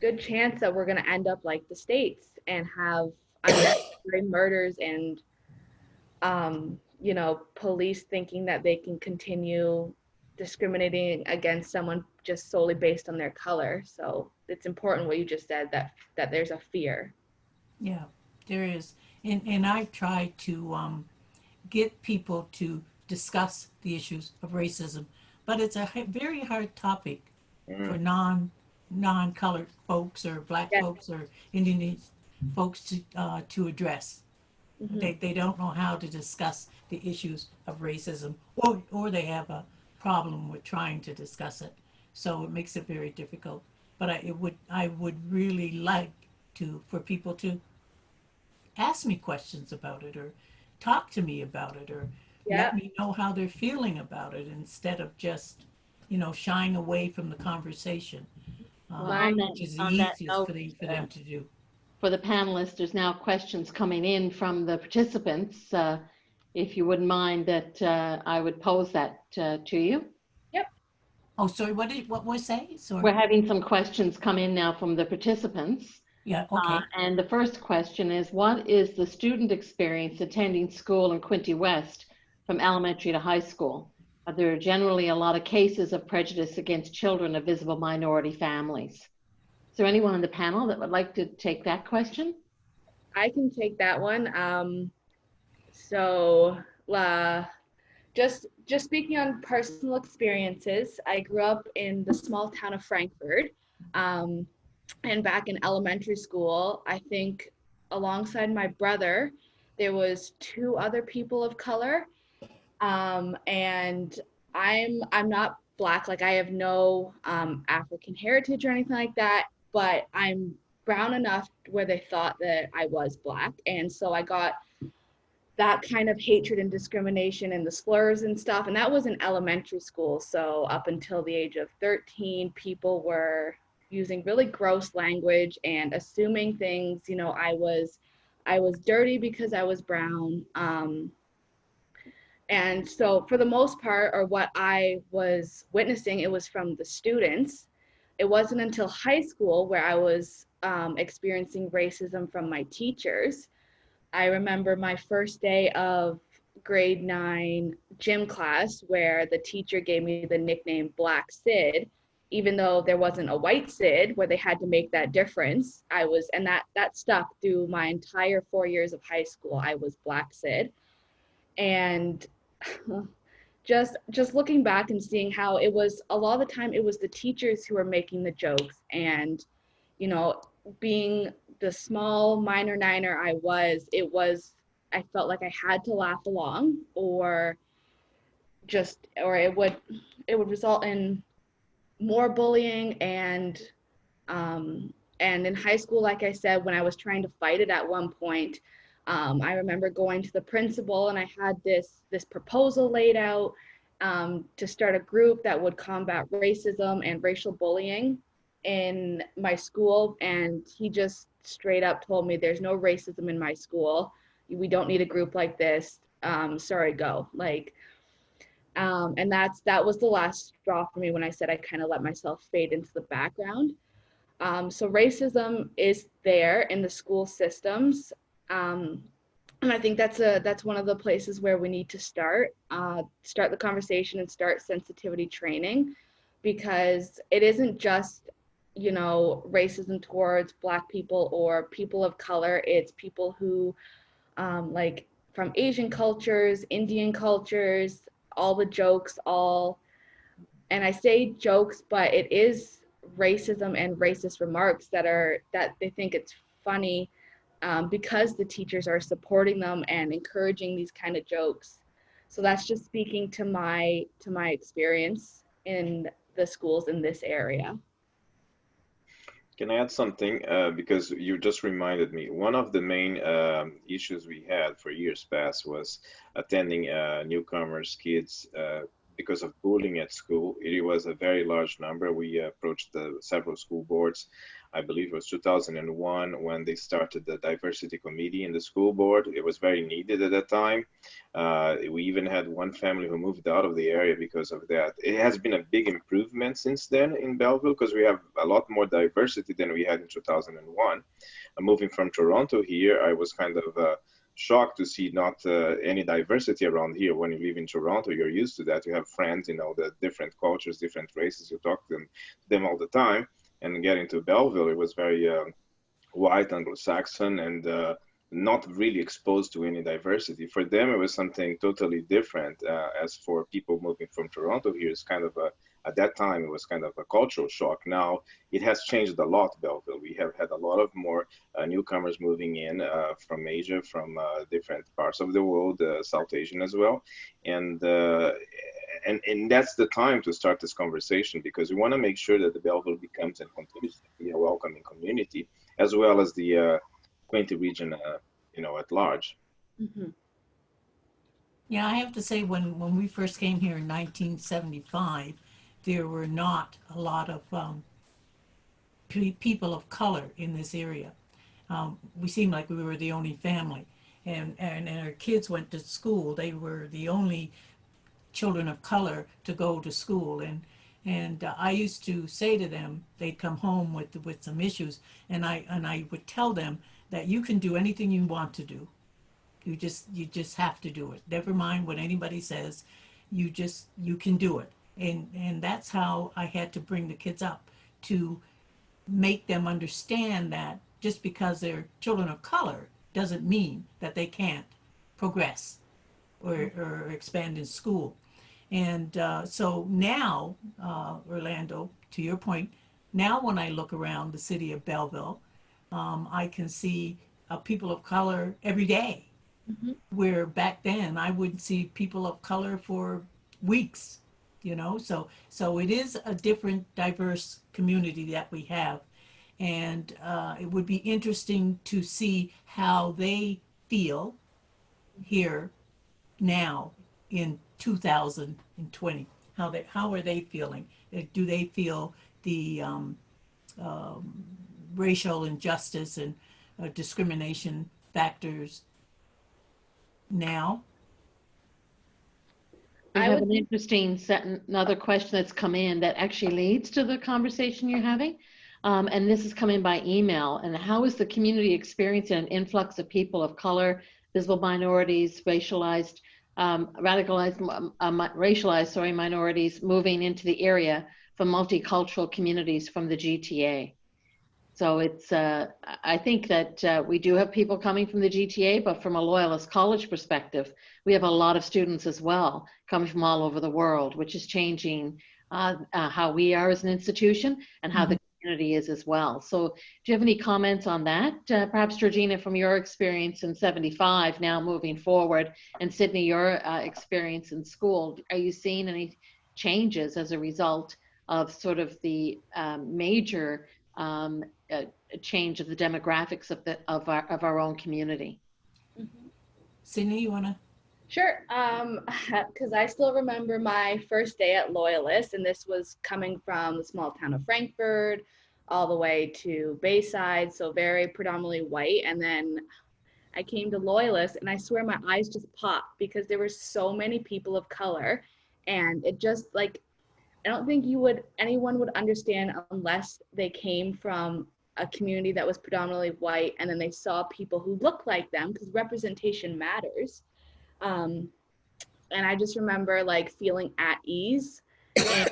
good chance that we're going to end up like the States and have unnecessary murders, and police thinking that they can continue discriminating against someone just solely based on their color. So it's important what you just said, that there's a fear. Yeah, there is. And I try to get people to discuss the issues of racism, but it's a very hard topic for Mm. non-colored folks or black Yeah. folks or Indian folks to address. Mm-hmm. They don't know how to discuss the issues of racism, or they have a problem with trying to discuss it. So it makes it very difficult. But I would really like for people to ask me questions about it, or talk to me about it, or Yeah. let me know how they're feeling about it, instead of just shying away from the conversation, Well, on which is the that easiest note, for them to do. for the panelists, there's now questions coming in from the participants. If you wouldn't mind that I would pose that to you. Yep. Oh, sorry, what was that? We're Sorry. having some questions come in now from the participants. Yeah, okay. And the first question is, what is the student experience attending school in Quinte West from elementary to high school? Are there generally a lot of cases of prejudice against children of visible minority families? Is there anyone on the panel that would like to take that question? I can take that one. So just speaking on personal experiences, I grew up in the small town of Frankfurt. Um, and back in elementary school, I think alongside my brother, there was two other people of color. And I'm not black, like I have no African heritage or anything like that, but I'm brown enough where they thought that I was black. And so I got that kind of hatred and discrimination and the slurs and stuff. And that was in elementary school. So up until the age of 13, people were using really gross language and assuming things. I was I was dirty because I was brown. And so for the most part, or what I was witnessing, it was from the students. It wasn't until high school where I was experiencing racism from my teachers. I remember my first day of grade 9 gym class where the teacher gave me the nickname Black Sid, even though there wasn't a white Sid where they had to make that difference. And that stuck through my entire 4 years of high school. I was Black Sid. And just looking back and seeing how it was, a lot of the time it was the teachers who were making the jokes, and you know, being the small minor niner I felt like I had to laugh along, or it would result in more bullying. And in high school, like I said, when I was trying to fight it at one point, I remember going to the principal, and I had this proposal laid out to start a group that would combat racism and racial bullying in my school. And he just straight up told me, there's no racism in my school. We don't need a group like this. Sorry, go. And that was the last straw for me when I said I kind of let myself fade into the background. So racism is there in the school systems. And I think that's one of the places where we need to start the conversation and start sensitivity training, because it isn't just, racism towards Black people or people of color. It's people who like from Asian cultures, Indian cultures, all the jokes, and I say jokes, but it is racism and racist remarks that they think it's funny, because the teachers are supporting them and encouraging these kind of jokes. So that's just speaking to my experience in the schools in this area. Can I add something? Because you just reminded me, one of the main issues we had for years past was attending newcomers, kids, because of bullying at school. It was a very large number. We approached several school boards. I believe it was 2001 when they started the diversity committee in the school board. It was very needed at that time. We even had one family who moved out of the area because of that. It has been a big improvement since then in Belleville, because we have a lot more diversity than we had in 2001. Moving from Toronto here, I was kind of shocked to see not any diversity around here. When you live in Toronto, you're used to that. You have friends, the different cultures, different races. You talk to them all the time. And getting to Belleville, it was very white, Anglo-Saxon, and not really exposed to any diversity. For them, it was something totally different. As for people moving from Toronto here, it's kind of at that time, it was kind of a cultural shock. Now, it has changed a lot, Belleville. We have had a lot of more newcomers moving in from Asia, from different parts of the world, South Asian as well. And that's the time to start this conversation, because we want to make sure that the Belleville becomes and continues to be a welcoming community, as well as the Quinte region, at large. Mm-hmm. Yeah, I have to say, when we first came here in 1975, there were not a lot of people of color in this area. We seemed like we were the only family, and our kids went to school. They were the only children of color to go to school, and I used to say to them, they'd come home with some issues, and I would tell them that you can do anything you want to do. You just have to do it. Never mind what anybody says. You can do it. And that's how I had to bring the kids up, to make them understand that just because they're children of color doesn't mean that they can't progress or expand in school. And so now, Orlando, to your point, now when I look around the city of Belleville, I can see people of color every day, Mm-hmm. where back then I wouldn't see people of color for weeks, So it is a different, diverse community that we have. And it would be interesting to see how they feel here now in 2020. How are they feeling? Do they feel the racial injustice and discrimination factors now? We I have would an interesting another question that's come in that actually leads to the conversation you're having. And this is coming by email. And how is the community experiencing an influx of people of color, visible minorities, racialized, racialized minorities moving into the area from multicultural communities from the GTA? So it's, I think that we do have people coming from the GTA, but from a Loyalist college perspective, we have a lot of students as well coming from all over the world, which is changing how we are as an institution and how the community is as well. So do you have any comments on that? Perhaps Georgina, from your experience in 75, now moving forward, and Sydney, your experience in school, are you seeing any changes as a result of sort of the major change of the demographics of our own community? Mhm. Sydney, you wanna? Sure. Because I still remember my first day at Loyalist, and this was coming from the small town of Frankfurt all the way to Bayside, so very predominantly white. And then I came to Loyalist, and I swear my eyes just popped because there were so many people of color, and it just like I don't think anyone would understand unless they came from a community that was predominantly white, and then they saw people who look like them, because representation matters. Um, and I just remember like feeling at ease. And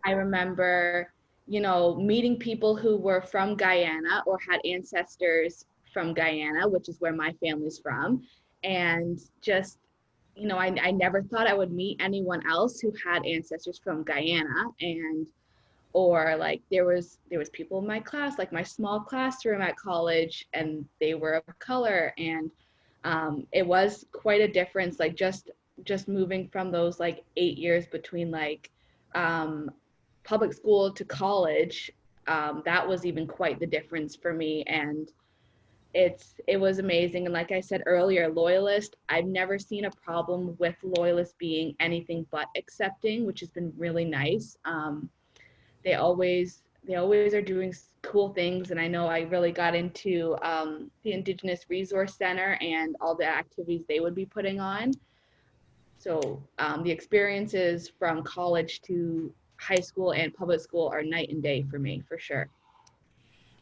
I remember, meeting people who were from Guyana or had ancestors from Guyana, which is where my family's from. And just, I never thought I would meet anyone else who had ancestors from Guyana. And or like there was people in my class, like my small classroom at college, and they were of color. And it was quite a difference, like just moving from those like 8 years between like public school to college. That was even quite the difference for me. And it was amazing. And like I said earlier, Loyalist, I've never seen a problem with Loyalist being anything but accepting, which has been really nice. They always are doing cool things. And I know I really got into the Indigenous Resource Center and all the activities they would be putting on. So the experiences from college to high school and public school are night and day for me, for sure.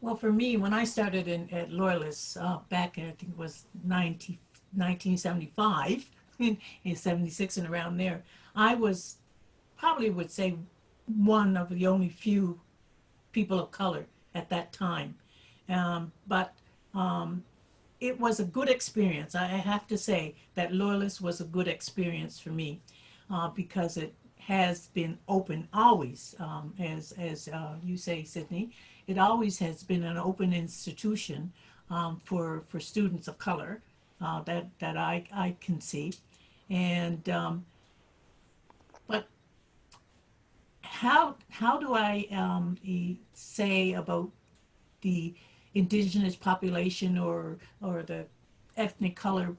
Well, for me, when I started at Loyalist back in, I think it was 1975, in 76 and around there, I was probably would say one of the only few people of color at that time. But it was a good experience. I have to say that Loyalist was a good experience for me because it has been open always, as you say, Sydney. It always has been an open institution for students of color that I can see. And but how do I say about the indigenous population or the ethnic color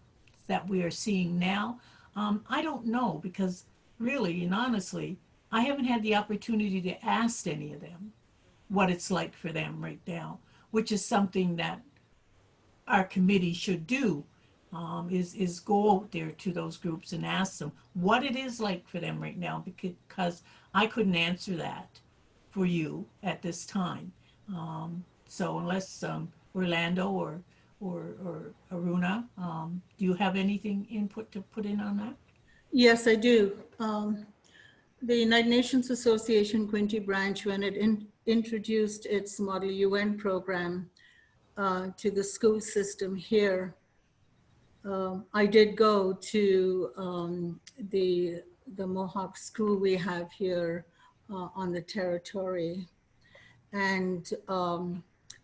that we are seeing now? I don't know, because really and honestly, I haven't had the opportunity to ask any of them what it's like for them right now, which is something that our committee should do, is go out there to those groups and ask them what it is like for them right now, because I couldn't answer that for you at this time. So unless Orlando or Aruna, do you have anything input to put in on that? Yes, I do. The United Nations Association Quinte branch, when it introduced its Model UN program to the school system here, I did go to the Mohawk school we have here on the territory. And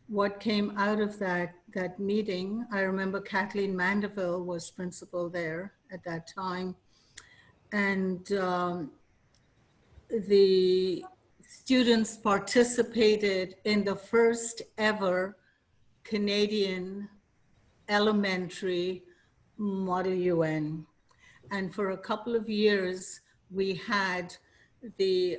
what came out of that meeting, I remember Kathleen Mandeville was principal there at that time. And the students participated in the first ever Canadian elementary Model UN. And for a couple of years, we had the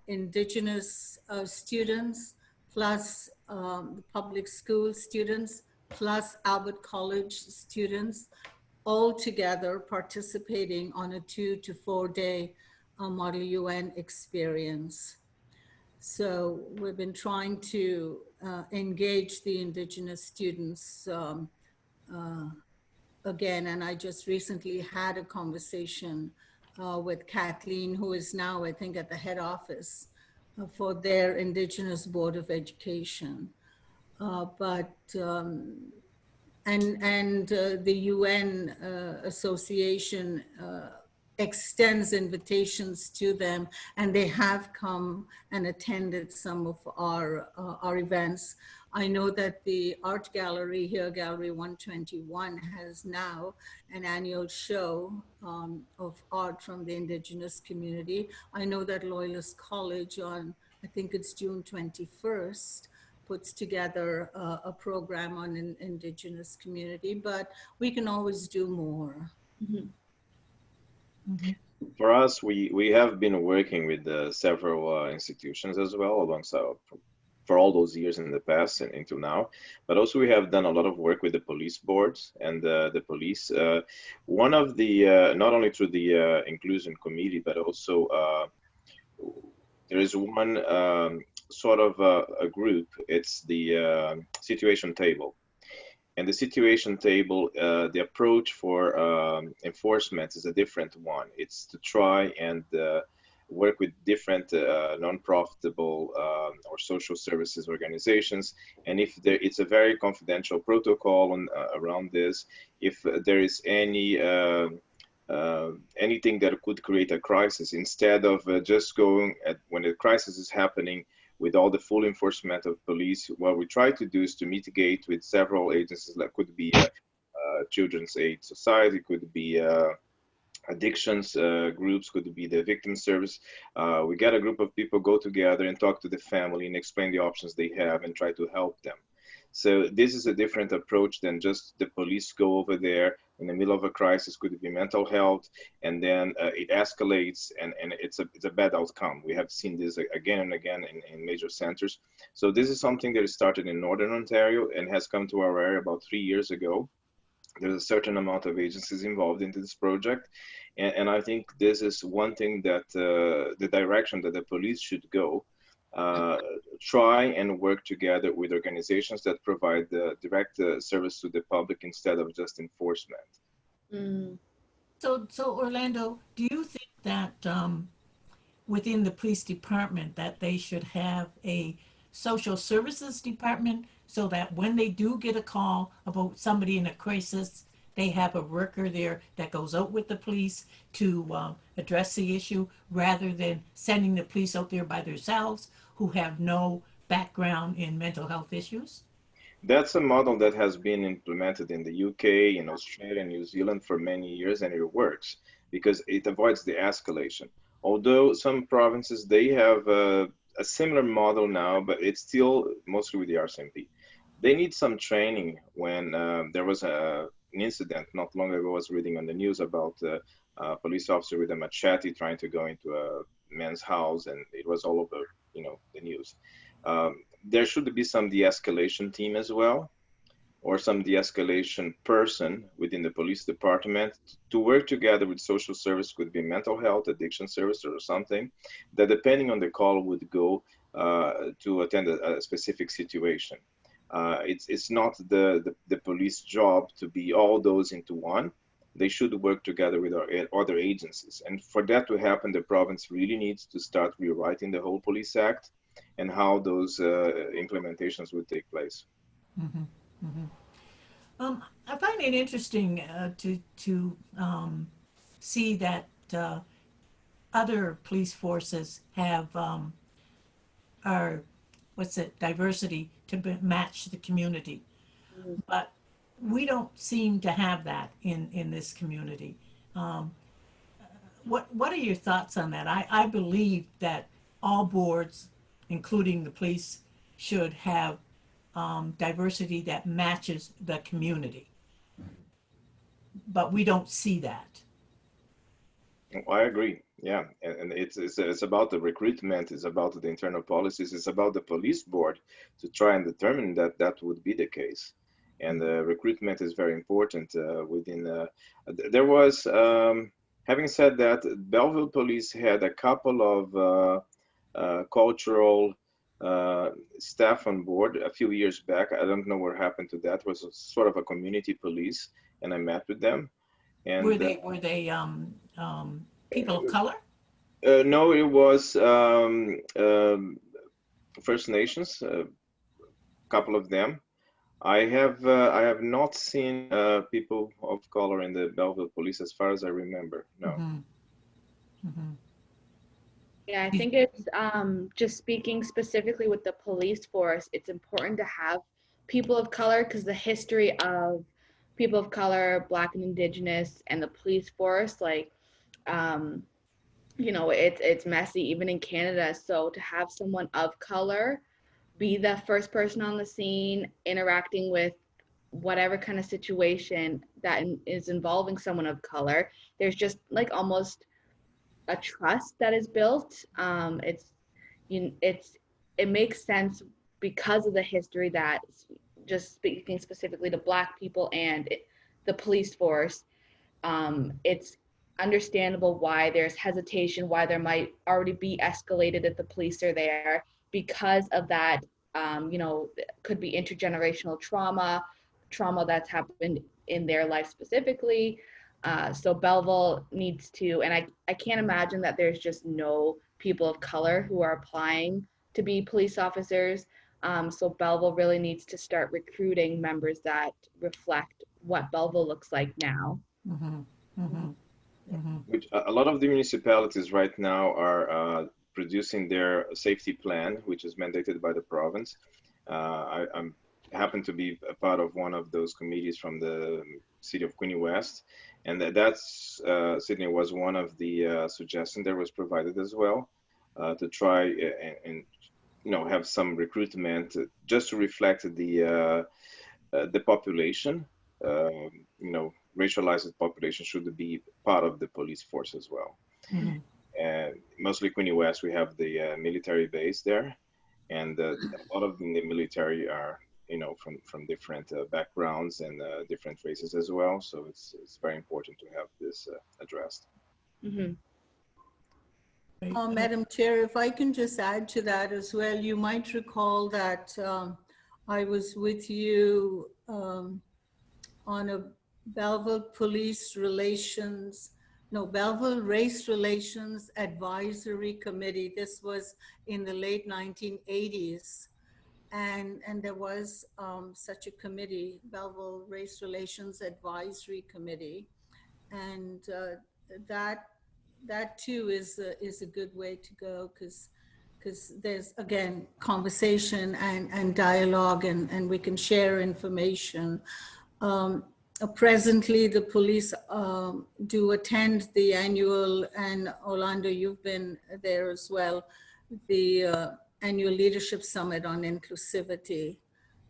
Indigenous students plus the public school students plus Albert College students, all together participating on a 2 to 4 day Model UN experience. So we've been trying to engage the Indigenous students again, and I just recently had a conversation with Kathleen, who is now, I think, at the head office for their Indigenous Board of Education. The UN Association extends invitations to them, and they have come and attended some of our events. I know that the art gallery here, Gallery 121, has now an annual show of art from the Indigenous community. I know that Loyalist College on, I think it's June 21st, puts together a program on an Indigenous community, but we can always do more. Mhm. For us, we have been working with several institutions as well, alongside for all those years in the past and until now. But also we have done a lot of work with the police boards and the police. One of the, not only through the inclusion committee, but also there is one sort of a group. It's the situation table. And the situation table, the approach for enforcement is a different one. It's to try and work with different non-profitable or social services organizations. And if there, it's a very confidential protocol on, around this. If there is any anything that could create a crisis, instead of just going at when a crisis is happening with all the full enforcement of police, what we try to do is to mitigate with several agencies that could be Children's Aid Society, could be addictions groups, could be the victim service. We get a group of people, go together and talk to the family and explain the options they have and try to help them. So this is a different approach than just the police go over there in the middle of a crisis, could be mental health, and then it escalates and it's a bad outcome. We have seen this again and again in major centers. So this is something that started in Northern Ontario and has come to our area about 3 years ago. There's a certain amount of agencies involved into this project. And I think this is one thing that the direction that the police should go, try and work together with organizations that provide direct service to the public instead of just enforcement. Mm. So Orlando, do you think that within the police department that they should have a social services department so that when they do get a call about somebody in a crisis, they have a worker there that goes out with the police to address the issue rather than sending the police out there by themselves who have no background in mental health issues? That's a model that has been implemented in the UK, in Australia, and New Zealand for many years, and it works because it avoids the escalation. Although some provinces, they have a similar model now, but it's still mostly with the RCMP. They need some training. When there was an incident not long ago, I was reading on the news about a police officer with a machete trying to go into a man's house, and it was all over, the news. There should be some de-escalation team as well, or some de-escalation person within the police department to work together with social service, could be mental health, addiction service, or something that, depending on the call, would go to attend a specific situation. It's not the police job to be all those into one. They should work together with our other agencies. And for that to happen, the province really needs to start rewriting the whole Police Act and how those implementations would take place. Mm-hmm. Mm-hmm. I find it interesting to see that other police forces have our diversity to match the community, but we don't seem to have that in this community. What are your thoughts on that? I believe that all boards, including the police, should have diversity that matches the community, but we don't see that. I agree. Yeah, and it's about the recruitment, it's about the internal policies, it's about the police board to try and determine that that would be the case. and recruitment is very important within. There was, having said that, Belleville Police had a couple of cultural staff on board a few years back. I don't know what happened to that. It was sort of a community police, and I met with them. And were they people of color? no, it was First Nations, a couple of them. I have not seen people of color in the Belleville Police as far as I remember. No. Mm-hmm. Mm-hmm. Yeah, I think it's just speaking specifically with the police force, it's important to have people of color because the history of people of color, Black and Indigenous, and the police force, like, you know, it's messy even in Canada. So to have someone of color be the first person on the scene, interacting with whatever kind of situation that is involving someone of color, there's just like almost a trust that is built. It makes sense because of the history that, just speaking specifically to Black people and the police force, it's understandable why there's hesitation, why there might already be escalated if the police are there because of that. You know, could be intergenerational trauma that's happened in their life specifically. So Belleville needs to, and I can't imagine that there's just no people of color who are applying to be police officers. So Belleville really needs to start recruiting members that reflect what Belleville looks like now. Mm-hmm. Mm-hmm. Mm-hmm. Which a lot of the municipalities right now are producing their safety plan, which is mandated by the province. I'm happen to be a part of one of those committees from the city of Quinte West, and that's Sydney was one of the suggestions that was provided as well to try and you know have some recruitment just to reflect the population. You know, racialized population should be part of the police force as well. Mm-hmm. And mostly Quinte West, we have the military base there, and a lot of the military are, you know, from different backgrounds and different races as well. So it's very important to have this addressed. Mm-hmm. Madam Chair, if I can just add to that as well, you might recall that I was with you on a Belleville Race Relations Advisory Committee. This was in the late 1980s. And there was such a committee, Bevel Race Relations Advisory Committee, and that too is a good way to go because there's again conversation and dialogue and we can share information. Presently, the police do attend the annual, and Orlando, you've been there as well, the annual leadership summit on inclusivity.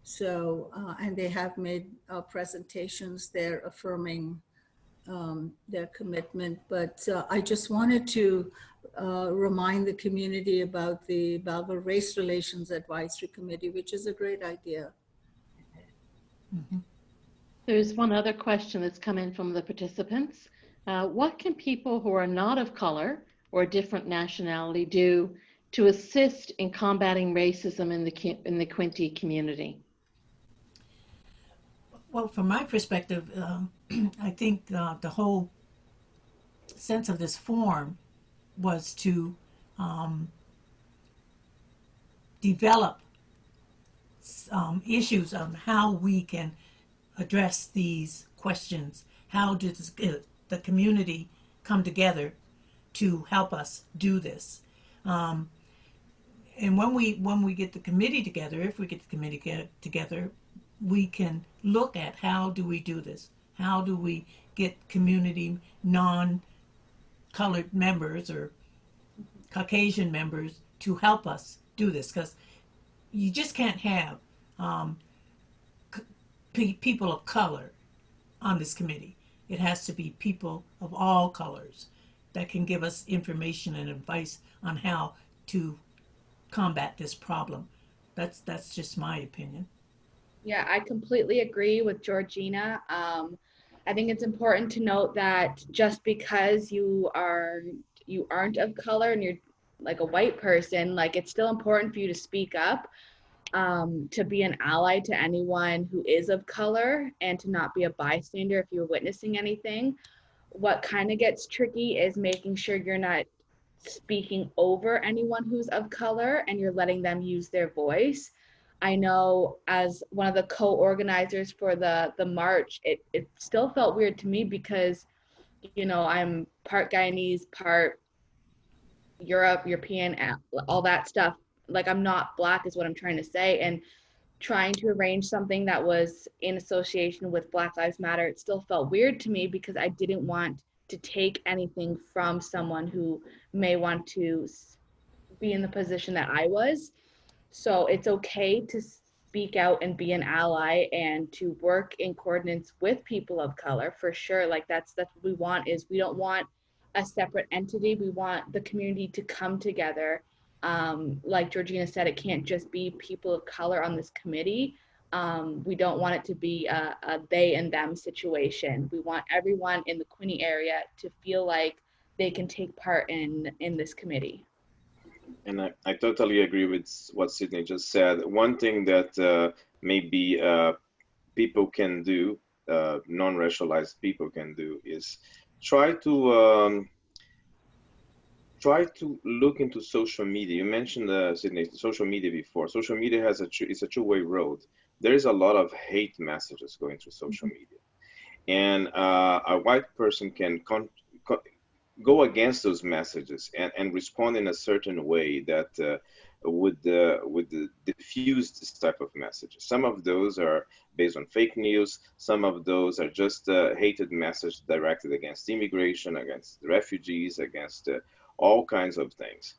So, and they have made presentations there affirming their commitment. But I just wanted to remind the community about the Bevel Race Relations Advisory Committee, which is a great idea. Mm-hmm. There's one other question that's come in from the participants. What can people who are not of color or a different nationality do to assist in combating racism in the Quinte community? Well, from my perspective, I think the whole sense of this forum was to develop issues on how we can address these questions. How does the community come together to help us do this? And when we get the committee together, if we get the committee together, we can look at how do we do this? How do we get community non-colored members or Caucasian members to help us do this? Because you just can't have people of color on this committee. It has to be people of all colors that can give us information and advice on how to combat this problem. That's just my opinion. Yeah, I completely agree with Georgina. I think it's important to note that just because you aren't of color and you're like a white person, like it's still important for you to speak up, to be an ally to anyone who is of color and to not be a bystander if you're witnessing anything. What kind of gets tricky is making sure you're not speaking over anyone who's of color and you're letting them use their voice. I know as one of the co-organizers for the march, it still felt weird to me because, you know, I'm part Guyanese, part European, all that stuff. Like I'm not black is what I'm trying to say. And trying to arrange something that was in association with Black Lives Matter, it still felt weird to me because I didn't want to take anything from someone who may want to be in the position that I was. So it's okay to speak out and be an ally and to work in coordinates with people of color for sure. Like that's what we want. Is we don't want a separate entity. We want the community to come together. Like Georgina said, it can't just be people of color on this committee. We don't want it to be a they and them situation. We want everyone in the Quinte area to feel like they can take part in this committee. And I totally agree with what Sydney just said. One thing that maybe people can do, non-racialized people can do, is try to look into social media. You mentioned Sydney, social media before. Social media has it's a two-way road. There is a lot of hate messages going through social media, and a white person can go against those messages and respond in a certain way that would diffuse this type of messages. Some of those are based on fake news. Some of those are just hated message directed against immigration, against refugees, against all kinds of things.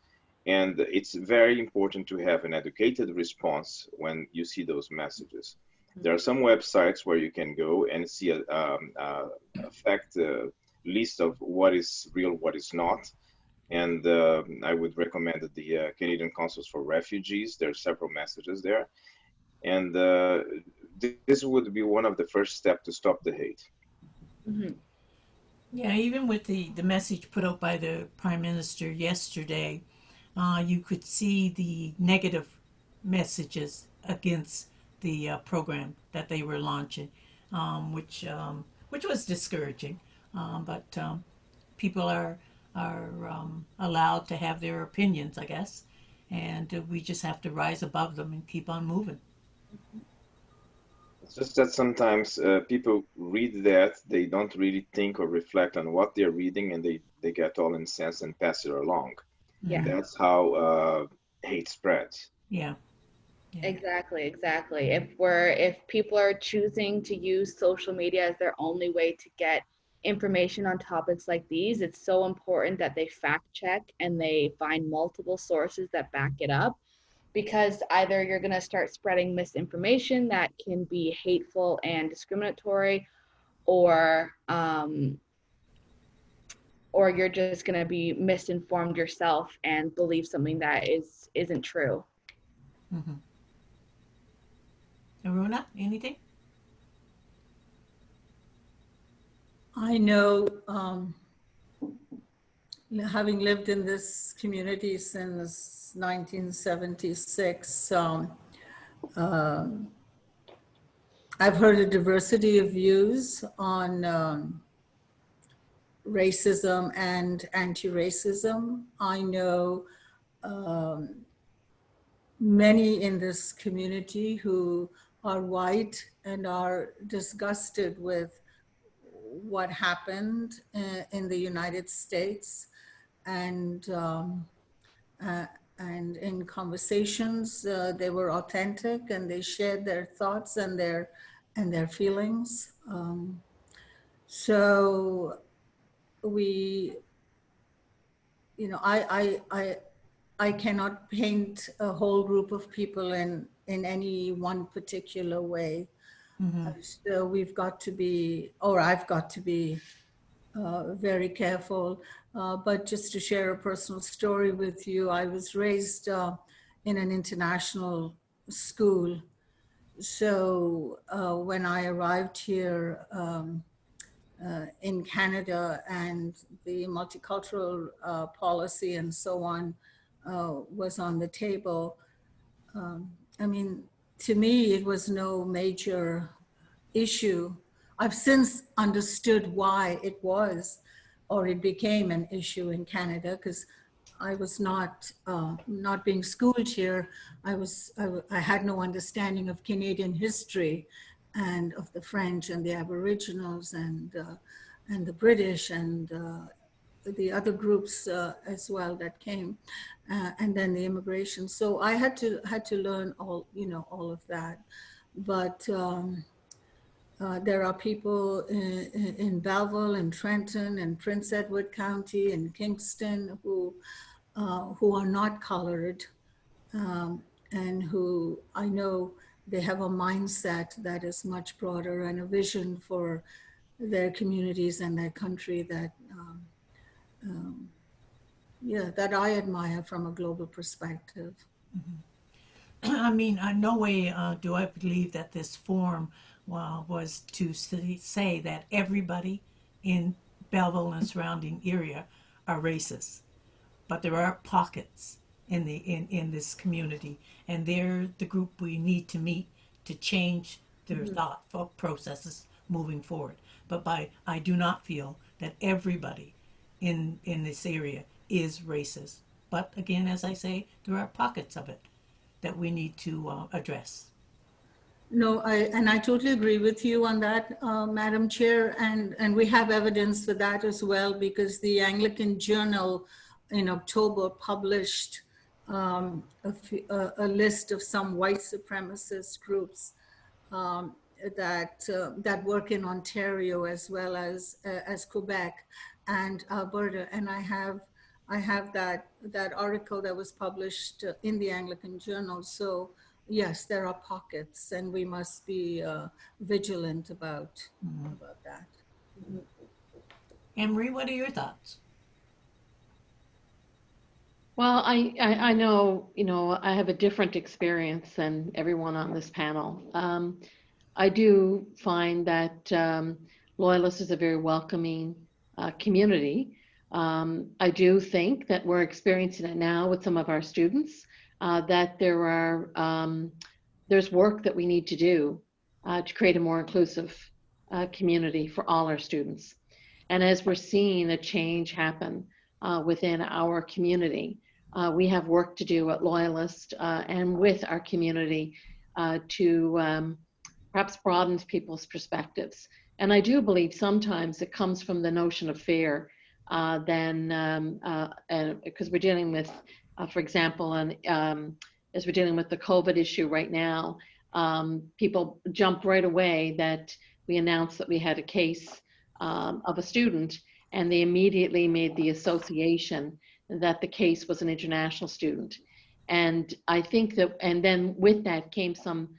And it's very important to have an educated response when you see those messages. There are some websites where you can go and see a fact list of what is real, what is not. And I would recommend the Canadian Councils for Refugees. There are several messages there. And this would be one of the first steps to stop the hate. Mm-hmm. Yeah, even with the message put out by the Prime Minister yesterday, you could see the negative messages against the program that they were launching, which was discouraging. But people are allowed to have their opinions, I guess, and we just have to rise above them and keep on moving. It's just that sometimes people read that, they don't really think or reflect on what they're reading, and they get all incensed and pass it along. Yeah. That's how hate spreads. Yeah. Yeah. Exactly. If people are choosing to use social media as their only way to get information on topics like these, it's so important that they fact check and they find multiple sources that back it up, because either you're going to start spreading misinformation that can be hateful and discriminatory, or you're just going to be misinformed yourself and believe something that isn't true. Mm-hmm. Aruna, anything? I know, having lived in this community since 1976, I've heard a diversity of views on racism and anti-racism. I know many in this community who are white and are disgusted with what happened in the United States, and in conversations they were authentic and they shared their thoughts and their feelings. So we, you know, I cannot paint a whole group of people in any one particular way. Mm-hmm. So we've got to be, or I've got to be very careful. But just to share a personal story with you, I was raised in an international school, So when I arrived here in Canada, and the multicultural policy and so on was on the table, I mean, to me, it was no major issue. I've since understood why it was, or it became an issue in Canada, because I was not being schooled here. I had no understanding of Canadian history, and of the French and the Aboriginals and the British and the other groups as well that came, and then the immigration. So I had to learn all of that, but. There are people in Bevel and Trenton and Prince Edward County and Kingston who are not colored, and who I know they have a mindset that is much broader and a vision for their communities and their country that, that I admire from a global perspective. I mean, in no way do I believe that this forum was to say that everybody in Belleville and surrounding area are racist, but there are pockets in this community, and they're the group we need to meet to change their thought processes moving forward. But I do not feel that everybody in this area is racist. But again, as I say, there are pockets of it that we need to address. No, I totally agree with you on that, Madam Chair, and we have evidence for that as well, because the Anglican Journal in October published a list of some white supremacist groups that work in Ontario as well as Quebec and Alberta, and I have that article that was published in the Anglican Journal. So yes, there are pockets, and we must be vigilant about that. Anne-Marie, what are your thoughts? Well, I know, I have a different experience than everyone on this panel. I do find that Loyalist is a very welcoming community. I do think that we're experiencing it now with some of our students, that there's work that we need to do to create a more inclusive community for all our students. And as we're seeing a change happen within our community, we have work to do at Loyalist and with our community to perhaps broaden people's perspectives. And I do believe sometimes it comes from the notion of fear, because we're dealing with, for example, as we're dealing with the COVID issue right now, people jump right away that we announced that we had a case of a student, and they immediately made the association that the case was an international student. And I think that, and then with that came some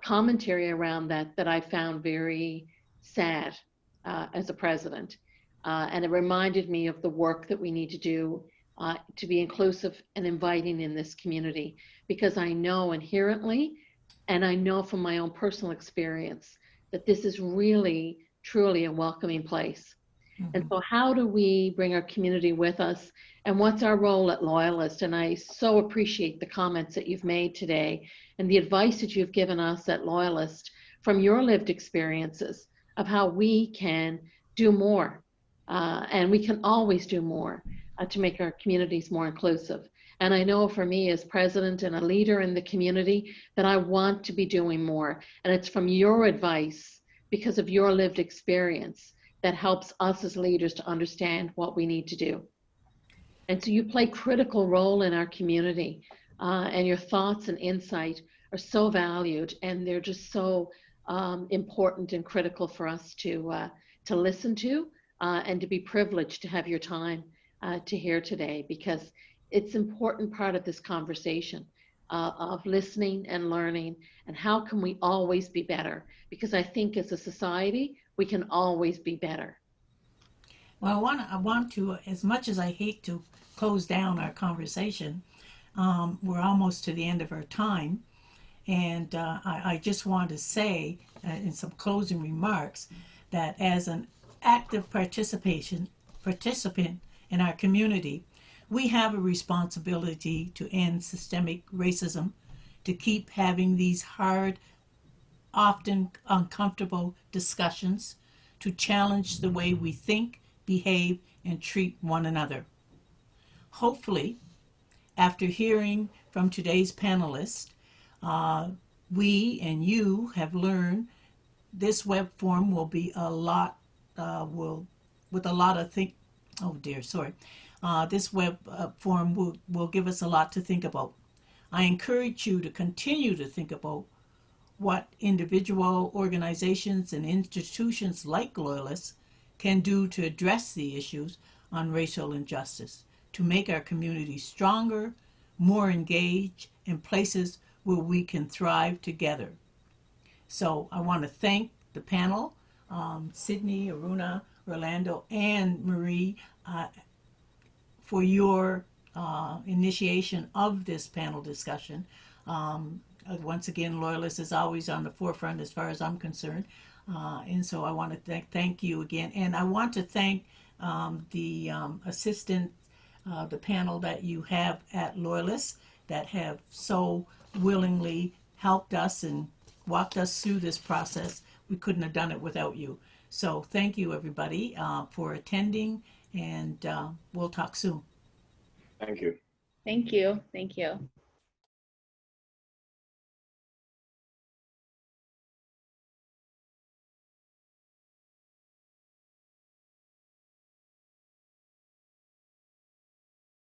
commentary around that I found very sad as a president. And it reminded me of the work that we need to do to be inclusive and inviting in this community, because I know inherently, and I know from my own personal experience, that this is really, truly a welcoming place. And so how do we bring our community with us, and what's our role at Loyalist? And I so appreciate the comments that you've made today and the advice that you've given us at Loyalist from your lived experiences of how we can do more. And we can always do more to make our communities more inclusive. And I know for me as president and a leader in the community that I want to be doing more. And it's from your advice, because of your lived experience, that helps us as leaders to understand what we need to do. And so you play a critical role in our community, and your thoughts and insight are so valued, and they're just so important and critical for us to listen to, and to be privileged to have your time to hear today, because it's an important part of this conversation of listening and learning, and how can we always be better? Because I think as a society, we can always be better. Well, I want to, as much as I hate to close down our conversation, we're almost to the end of our time. And I just want to say in some closing remarks that as an active participant in our community, we have a responsibility to end systemic racism, to keep having these hard, often uncomfortable discussions, to challenge the way we think, behave, and treat one another. Hopefully, after hearing from today's panelists, we and you have learned this web form will be a lot, with a lot of think. Oh dear, sorry. This web form will give us a lot to think about. I encourage you to continue to think about what individual organizations and institutions like Loyalists can do to address the issues on racial injustice, to make our community stronger, more engaged, in places where we can thrive together. So I want to thank the panel, Sydney, Aruna, Orlando, and Marie, for your initiation of this panel discussion. Once again, Loyalist is always on the forefront as far as I'm concerned. And so I want to thank you again. And I want to thank the assistant, the panel that you have at Loyalist that have so willingly helped us and walked us through this process. We couldn't have done it without you. So thank you, everybody, for attending, and we'll talk soon. Thank you. Thank you. Thank you.